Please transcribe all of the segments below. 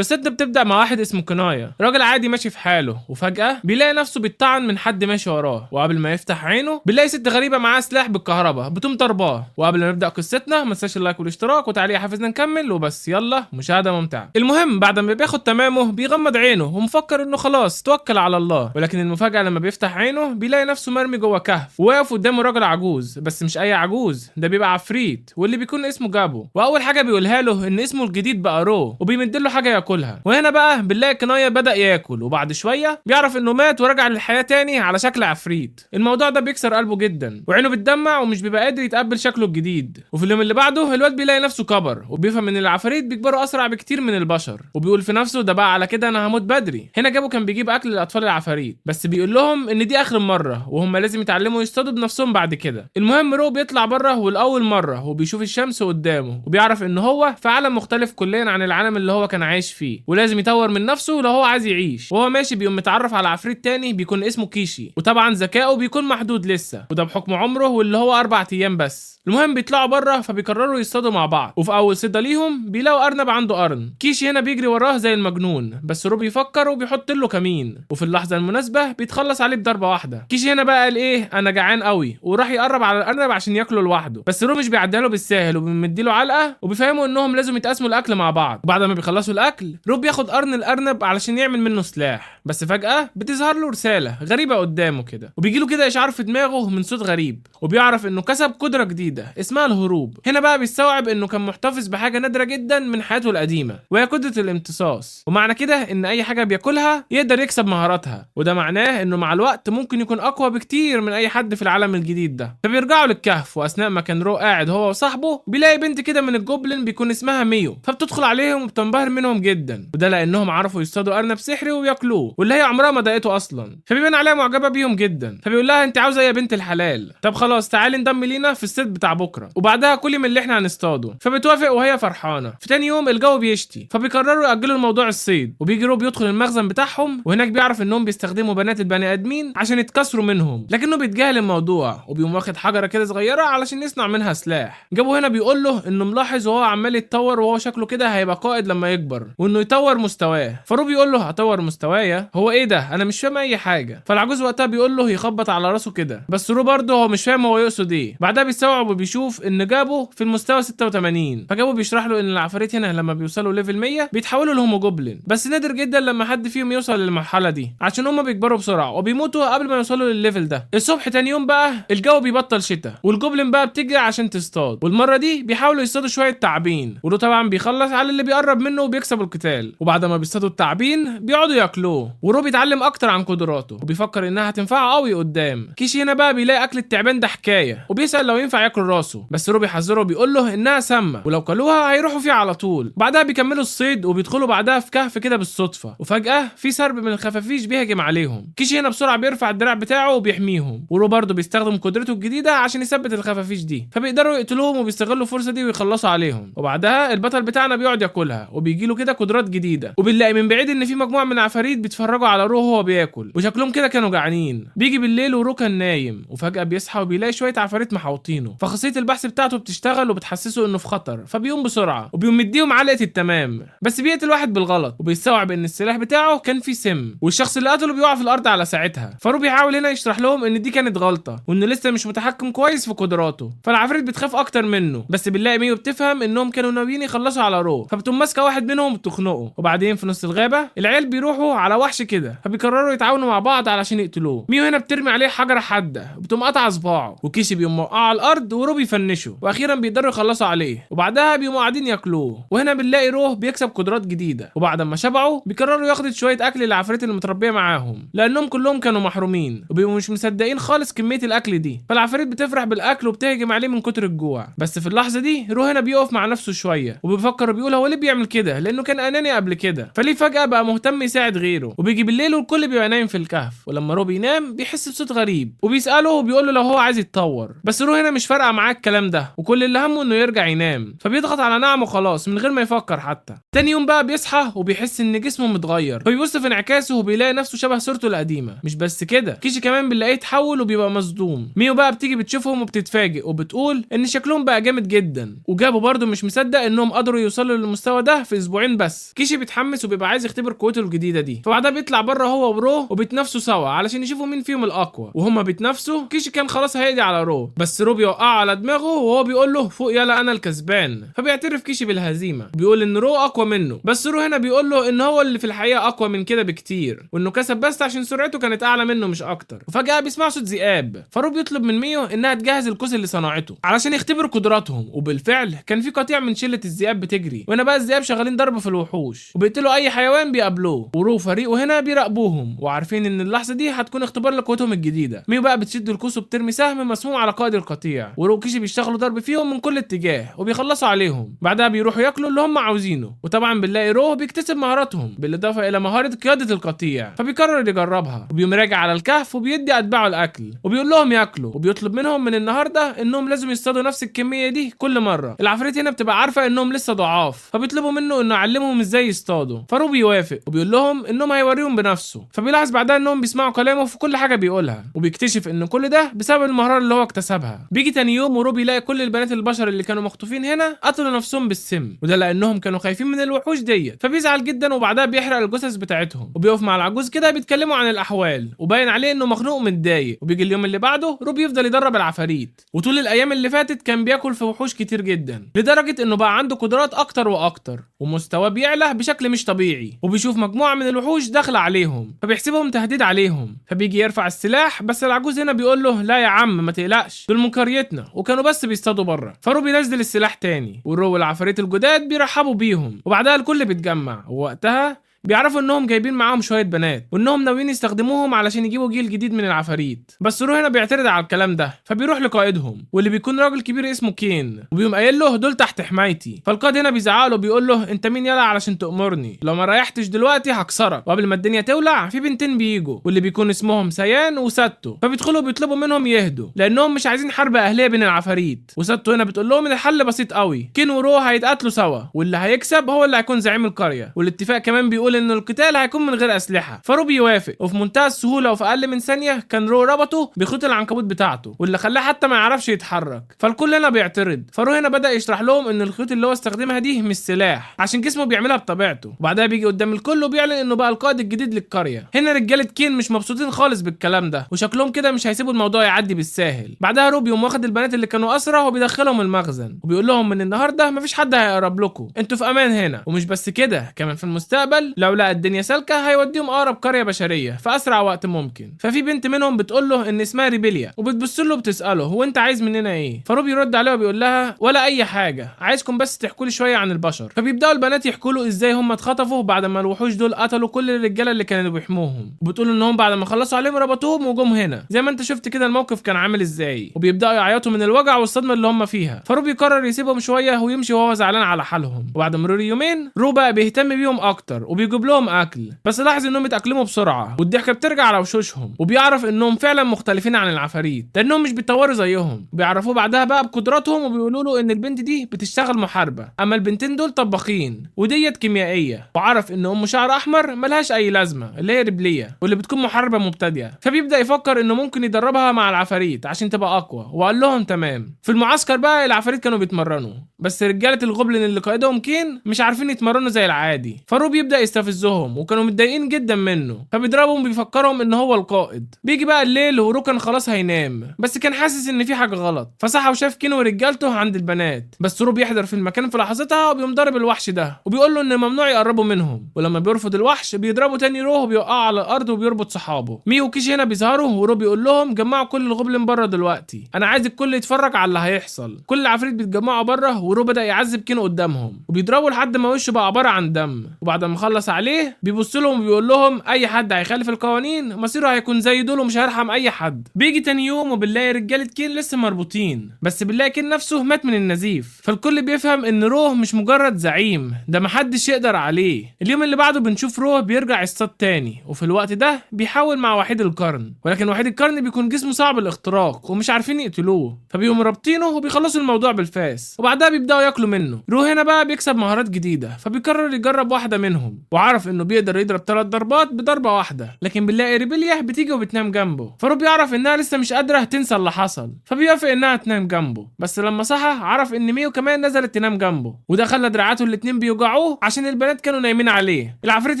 قصتنا بتبدا مع واحد اسمه كنايا، راجل عادي ماشي في حاله، وفجاه بيلاقي نفسه بيتطعن من حد ماشي وراه، وقبل ما يفتح عينه بيلاقي ست غريبه معاها سلاح بالكهرباء بتقوم ضرباه. وقبل ما نبدا قصتنا ما تنساش اللايك والاشتراك وتعليق حافزنا نكمل وبس. يلا مشاهده ممتعه. المهم بعد ما بياخد تمامه بيغمض عينه ومفكر انه خلاص توكل على الله، ولكن المفاجاه لما بيفتح عينه بيلاقي نفسه مرمي جوه كهف، وواقف قدامه راجل عجوز، بس مش اي عجوز، ده بيبقى عفريت واللي بيكون اسمه جابو. واول حاجه بيقولها له ان اسمه الجديد بقى رو، وبيمد له حاجه ياكلها. وهنا بقى بنلاقي كنايا بدا ياكل، وبعد شويه بيعرف انه مات ورجع للحياه تاني على شكل عفريت. الموضوع ده بيكسر قلبه جدا، وعينه بتدمع ومش بيبقى قادر يتقبل شكله الجديد. وفي اليوم اللي بعده الواد بيلاقي نفسه كبر، وبيفهم ان العفاريت بيكبروا اسرع بكتير من البشر، وبيقول في نفسه ده بقى على كده انا هموت بدري. هنا جابو كان بيجيب اكل لاطفال العفاريت، بس بيقول لهم ان دي اخر مره وهم لازم يتعلموا يصطادوا بنفسهم بعد كده. المهم رو بيطلع بره والاول مره وبيشوف الشمس قدامه، وبيعرف ان هو في عالم مختلف كليا عن العالم اللي هو كان عايش فيه، ولازم يطور من نفسه لو هو عايز يعيش. وهو ماشي بيقوم متعرف على عفريت تاني بيكون اسمه كيشي، وطبعا ذكائه بيكون محدود لسه، وده بحكم عمره واللي هو 4 ايام بس. المهم بيطلعوا بره فبيقرروا يصطادوا مع بعض، وفي اول صيده ليهم بيلاقوا ارنب عنده قرن. كيشي هنا بيجري وراه زي المجنون، بس رو بيفكر وبيحط له كمين، وفي اللحظه المناسبه بيتخلص عليه بضربه واحده. كيشي هنا بقى قال ايه انا جعان قوي، وراح يقرب على الارنب عشان ياكله لوحده، بس رو مش بيعديها له بالساهل وبيمديله علقه، وبيفهموا انهم لازم يتقاسموا الاكل مع بعض. وبعد ما بيخلصوا الاكل رو بياخد قرن الارنب علشان يعمل منه سلاح، بس فجاه بتظهر له رساله غريبه قدامه كده، وبيجيله كده اشعار في دماغه من صوت غريب، وبيعرف انه كسب قدره جديده اسمها الهروب. هنا بقى بيستوعب انه كان محتفظ بحاجه نادره جدا من حياته القديمه، وهي قدره الامتصاص، ومعنى كده ان اي حاجه بياكلها يقدر يكسب مهاراتها، وده معناه انه مع الوقت ممكن يكون اقوى بكتير من اي حد في العالم الجديد ده. فبيرجعوا للكهف، واثناء ما كان رو قاعد هو وصاحبه بيلاقي بنت كده من الجوبلين بيكون اسمها ميو، فبتدخل عليهم وبتنبهر منهم جدا، وده لانهم عرفوا يصطادوا ارنب سحري وياكلوه، واللي هي عمرها ما ضايقته اصلا، فبيبان عليها معجبه بيهم جدا. فبيقول لها انت عاوزه ايه يا بنت الحلال؟ طب خلاص تعالي انضمي لينا في الصيد بتاع بكره، وبعدها كلي من اللي احنا هنصطاده. فبتوافق وهي فرحانه. في تاني يوم الجو بيشتي، فبيقرروا ياجلوا الموضوع الصيد، وبيجي رو بيدخل المخزن بتاعهم، وهناك بيعرف انهم بيستخدموا بنات البني ادمين عشان يتكسروا منهم، لكنه بيتجاهل الموضوع، وبيقوم واخد حجره كده صغيره علشان يصنع منها سلاح. جابو هنا بيقول له انه ملاحظ وهو عمال يتطور، وهو شكله كده هيبقى قائد لما يكبر، وانه يطور مستواه. فرو بيقول له هطور مستوايا؟ هو ايه ده؟ انا مش فاهم اي حاجه. فالعجوز وقتها بيقول له يخبط على راسه كده، بس رو برضه هو مش فاهم هو يقصد ايه. بعدها بيستوعب وبيشوف ان جابو في المستوى 86، فجابو بيشرح له ان العفاريت هنا لما بيوصلوا ليفل 100 بيتحولوا لهوموجوبلين، بس نادر جدا لما حد فيهم يوصل للمرحله دي عشان هم بيكبروا بسرعه وبيموتوا قبل ما يوصلوا للليفل ده. الصبح تاني يوم بقى الجو بيبطل شتاء، والجوبلين بقى بتجري عشان تصطاد، والمره دي بيحاولوا يصطادوا شويه تعابين، ورو طبعا بيخلص على اللي بيقرب منه وبيكسب القتال. وبعد ما بيصطادوا التعابين بيقعدوا ياكلوه، ورو بيتعلم اكتر عن قدراته وبيفكر انها هتنفعه قوي قدام. كيشي هنا بقى بيلاقي اكل التعبان ده حكايه، وبيسال لو ينفع ياكل راسه، بس رو بيحذره وبيقول له انها سامه ولو كلوها هيروحوا فيها على طول. بعدها بيكملوا الصيد وبيدخلوا بعدها في كهف كده بالصدفه، وفجاه في سرب من الخفافيش بيهجم عليهم. كيشي هنا بسرعه بيرفع الدراع بتاعه وبيحميهم، ورو برضه بيستخدم قدرته الجديده عشان يثبت الخفافيش دي، فبيقدروا يقتلوهم وبيستغلوا الفرصه دي ويخلصوا عليهم. وبعدها البطل بتاعنا بيقعد ياكلها، وبيجي له كده قدرات جديده، وبنلاقي من بعيد ان في مجموعه من العفاريت بيتفرجوا على رو وهو بياكل، وشكلهم كده كانوا جعانين. بيجي بالليل ورو كان نايم، وفجاه بيصحى وبيلاقي شويه عفاريت محاوطينه، فخاصيه البحث بتاعته بتشتغل وبتحسسه انه في خطر، فبيقوم بسرعه وبيقوم مديهم علقه التمام، بس بيقتل واحد بالغلط، وبيستوعب ان السلاح بتاعه كان فيه سم، والشخص اللي قتله بيقع في الارض على ساعتها. فرو بيحاول هنا يشرح لهم ان دي كانت غلطه، وانه لسه مش متحكم كويس في قدراته. فالعفاريت بتخاف اكتر منه، بس بنلاقي ميو بتفهم انهم كانوا ناويين يخلصوا على رو، فبتقوم ماسكه واحد منهم وبتخنقه. وبعدين في نص الغابه العيال بيروحوا على وحش كده، فبيقرروا يتعاونوا مع بعض علشان يقتلوه. ميو هنا بترمي عليه حجره حاده وبتقوم قاطعه صباعه، وكيشي بيقوم موقعه على الارض، ورو بيفنشه، واخيرا بيقدروا يخلصوا عليه، وبعدها بيقوموا قاعدين ياكلوه. وهنا بنلاقي رو بيكسب قدرات جديده، وبعد ما شبعوا بيقرروا ياخدوا شويه اكل للعفاريت اللي متربيه معاهم، لانهم كلهم كانوا محرومين وبيبقوا مش مصدقين خالص كميه الاكل دي. فالعفاريت بتفرح بالاكل وبتهجم عليه من كتر الجوع، بس في اللحظه دي رو هنا بيقف مع نفسه شويه وبيفكر وبيقول هو ليه بيعمل كده، لانه كان اناني قبل كده، فليه فجاه بقى مهتم يساعد غيره. وبيجي بالليل والكل بيبقى نايم في الكهف، ولما رو بينام بيحس بصوت غريب وبيساله وبيقول له لو هو عايز يتطور، بس رو هنا مش فارقه معاه الكلام ده، وكل اللي همه انه يرجع ينام، فبيضغط على نعم وخلاص من غير ما يفكر حتى. تاني يوم بقى بيصحى وبيحس ان جسمه متغير، فبيبص في انعكاسه وبيلاقي نفسه شبه صورته القديمه. مش بس كده، كيشي كمان بنلاقيه اتحول وبيبقى مصدوم. ميو بقى بتيجي بتشوفهم وبتتفاجئ وبتقول ان شكلهم بقى جامد جدا، وجابو برضه مش مصدق انهم قدروا يوصلوا للمستوى ده في اسبوعين بس. بس كيشي بيتحمس وبيبقى عايز يختبر قوته الجديده دي، فبعدها بيطلع بره هو ورو وبيتنافسوا سوا علشان يشوفوا مين فيهم الاقوى. وهما بيتنافسوا كيشي كان خلاص هيقضي على رو، بس رو بيوقعه على دماغه وهو بيقول له فوق يلا انا الكسبان. فبيعترف كيشي بالهزيمه وبيقول ان رو اقوى منه، بس رو هنا بيقول له ان هو اللي في الحقيقه اقوى من كده بكتير، وانه كسب بس عشان سرعته كانت اعلى منه مش اكتر. وفجاه بيسمع صوت ذئاب، فرو بيطلب من ميو انها تجهز القوس اللي صنعته علشان يختبر قدراتهم. وبالفعل كان في قطيع من شله الذئاب بتجري، وهنا بقى الذئاب شغالين ضرب في الوحوش وبيقتلوا اي حيوان بيقابلوه، ورو وفريقه هنا بيراقبوهم وعارفين ان اللحظه دي هتكون اختبار لقوتهم الجديده. ميو بقى بتشد القوس وبترمي سهم مسموم على قائد القطيع، ورو وكيشي بيشتغلوا ضرب فيهم من كل اتجاه وبيخلصوا عليهم. بعدها بيروحوا ياكلوا اللي هم عاوزينه، وطبعا بنلاقي رو بيكتسب مهاراتهم بالاضافه الى مهاره قياده القطيع، فبيقرر يجربها وبيقوم راجع على الكهف وبيدي اتباعه الاكل وبيقول لهم ياكلوا، وبيطلب منهم من النهارده انهم لازم يصطادوا نفس الكميه دي كل مره. العفاريت هنا بتبقى عارفه انهم لسه ضعاف، فبيطلبوا منه انه يعلمهم ازاي يصطادوا، فرو بيوافق وبيقول لهم انهم هيوريهم بنفسه. فبيلاحظ بعدها انهم بيسمعوا كلامه في كل حاجه بيقولها، وبيكتشف ان كل ده بسبب المهاره اللي هو اكتسبها. بيجي تاني يوم ورو بيلاقي كل البنات البشر اللي كانوا مخطوفين هنا قتلوا نفسهم بالسم، وده لانهم كانوا خايفين من الوحوش ديت. فبيزعل جدا وبعدها بيحرق الجثث بتاعتهم، وبيقف مع العجوز كده بيتكلموا عن الاحوال، وباين عليه انه مخنوق ومتضايق. وبيجي اليوم اللي بعده رو بيفضل يدرب العفاريت، وطول الايام اللي فاتت كان بياكل في وحوش كتير جدا لدرجه انه بقى عنده قدرات اكتر واكتر، ومستواه بيعلى بشكل مش طبيعي. وبيشوف مجموعه من الوحوش داخله عليهم فبيحسبهم تهديد عليهم، فبيجي يرفع السلاح، بس العجوز هنا بيقول له لا يا عم ما تقلقش، دول من قريتنا وكانوا بس بيصطادوا بره. فرو بينزل السلاح تاني، والرو والعفاريت الجداد بيرحبوا بيهم، وبعدها الكل بيتجمع، ووقتها بيعرفوا انهم جايبين معاهم شويه بنات وانهم ناويين يستخدموهم علشان يجيبوا جيل جديد من العفاريت. بس رو هنا بيعترض على الكلام ده، فبيروح لقائدهم واللي بيكون راجل كبير اسمه كين، وبيقوم قايل له دول تحت حمايتي. فالقائد هنا بيزعق له بيقول له انت مين يلا علشان تأمرني؟ لو ما ريحتش دلوقتي هكسرك. وقبل ما الدنيا تولع في بنتين بيجوا واللي بيكون اسمهم سيان وساتو، فبيدخلوا بيطلبوا منهم يهدوا لانهم مش عايزين حرب اهليه بين العفاريت. وساتو هنا بتقول لهم ان الحل بسيط قوي، كين ورو هيتقاتلوا سوا واللي هيكسب هو اللي هيكون زعيم القريه، والاتفاق كمان بيقول ان القتال هيكون من غير اسلحه. فرو بيوافق، وفي منتهى السهوله وفي اقل من ثانيه كان رو ربطه بخيط العنكبوت بتاعته واللي خلاه حتى ما يعرفش يتحرك. فالكل هنا بيعترض، فرو هنا بدا يشرح لهم ان الخيوط اللي هو استخدمها دي مش سلاح عشان جسمه بيعملها بطبيعته. وبعدها بيجي قدام الكل وبيعلن انه بقى القائد الجديد للقريه. هنا رجاله كين مش مبسوطين خالص بالكلام ده، وشكلهم كده مش هيسيبوا الموضوع يعدي بالساهل. بعدها رو بيقوم واخد البنات اللي كانوا اسرى وبيدخلهم المخزن، وبيقول لهم من النهارده مفيش حد هيقرب لكم، انتوا في امان هنا. ومش بس كده، كمان في المستقبل لو لقى الدنيا سالكه هيوديهم اقرب قريه بشريه في اسرع وقت ممكن. ففي بنت منهم بتقول له ان اسمها ريبيليا، وبتبص له وبتساله هو انت عايز مننا ايه؟ فرو بيرد عليها وبيقول لها ولا اي حاجه، عايزكم بس تحكوا لي شويه عن البشر. فبيبداوا البنات يحكوا له ازاي هم اتخطفوا بعد ما الوحوش دول قتلوا كل الرجاله اللي كانوا بيحموهم، وبتقول انهم بعد ما خلصوا عليهم ربطوهم وجم هنا زي ما انت شفت كده الموقف كان عامل ازاي، وبيبداوا يعيطوا من الوجع والصدمه اللي هم فيها. فرو بيقرر يسيبهم شويه ويمشي وهو زعلان على حالهم. وبعد مرور يومين رو بقى بيهتم بيهم اكتر وبيجيب لهم اكل، بس لاحظ انهم اتاقلموا بسرعه والضحكه بترجع على وشوشهم، وبيعرف انهم فعلا مختلفين عن العفاريت لانهم مش بيتطوروا زيهم. بيعرفوه بعدها بقى بقدراتهم وبيقولوا له ان البنت دي بتشتغل محاربه، اما البنتين دول طباخين وديت كيميائيه. وعرف ان ام شعر احمر ملهاش اي لازمه اللي هي ريبليه واللي بتكون محاربه مبتدئه، فبيبدا يفكر انه ممكن يدربها مع العفاريت عشان تبقى اقوى، وقال لهم تمام. في المعسكر بقى العفاريت كانوا بيتمرنوا، بس رجاله الغبلين اللي قائدهم كين مش عارفين يتمرنوا زي العادي. فرو بيبدا يستفزهم وكانوا متضايقين جدا منه، فبيضربهم بيفكرهم ان هو القائد. بيجي بقى الليل ورو كان خلاص هينام، بس كان حاسس ان في حاجه غلط، فصحى وشاف كين ورجالته عند البنات. بس رو بيحضر في المكان في لحظتها وبيقوم ضارب الوحش ده وبيقول له ان ممنوع يقربوا منهم، ولما بيرفض الوحش بيضربه تاني رو وبيوقعه على الارض وبيربط صحابه. ميو وكيشي هنا بيظهروا ورو بيقول لهم جمعوا كل الغبلين بره دلوقتي، انا عايز الكل يتفرج على اللي هيحصل. كل العفاريت بيتجمعوا بره ورو بدا يعذب كين قدامهم وبيضربوا لحد ما وشه بقى عباره عن دم. وبعد ما خلص عليه بيبص لهم وبيقول لهم اي حد هيخالف القوانين مصيره هيكون زي دول ومش هيرحم اي حد. بيجي تاني يوم وبنلاقي رجاله كين لسه مربوطين، بس بنلاقي كين نفسه مات من النزيف. فالكل بيفهم ان روح مش مجرد زعيم، ده محدش يقدر عليه. اليوم اللي بعده بنشوف روح بيرجع يصطاد تاني، وفي الوقت ده بيحاول مع وحيد القرن، ولكن وحيد القرن بيكون جسمه صعب الاختراق ومش عارفين يقتلوه، فبيقوموا رابطينه وبيخلصوا الموضوع بالفاس، وبعدها بيبداوا ياكلوا منه. روح هنا بقى بيكسب مهارات جديده، فبيقرر يجرب واحده منهم، وعرف انه بيقدر يضرب 3 ضربات بضربه واحده، لكن بنلاقي ريبيليا بتيجي وبتنام جنبه. فروبي يعرف انها لسه مش قادره تنسى اللي حصل، فبيوافق انها تنام جنبه. بس لما صحى عرف ان ميو كمان نزلت تنام جنبه، وده خلى دراعاته الاتنين بيوجعوه عشان البنات كانوا نايمين عليه. العفريت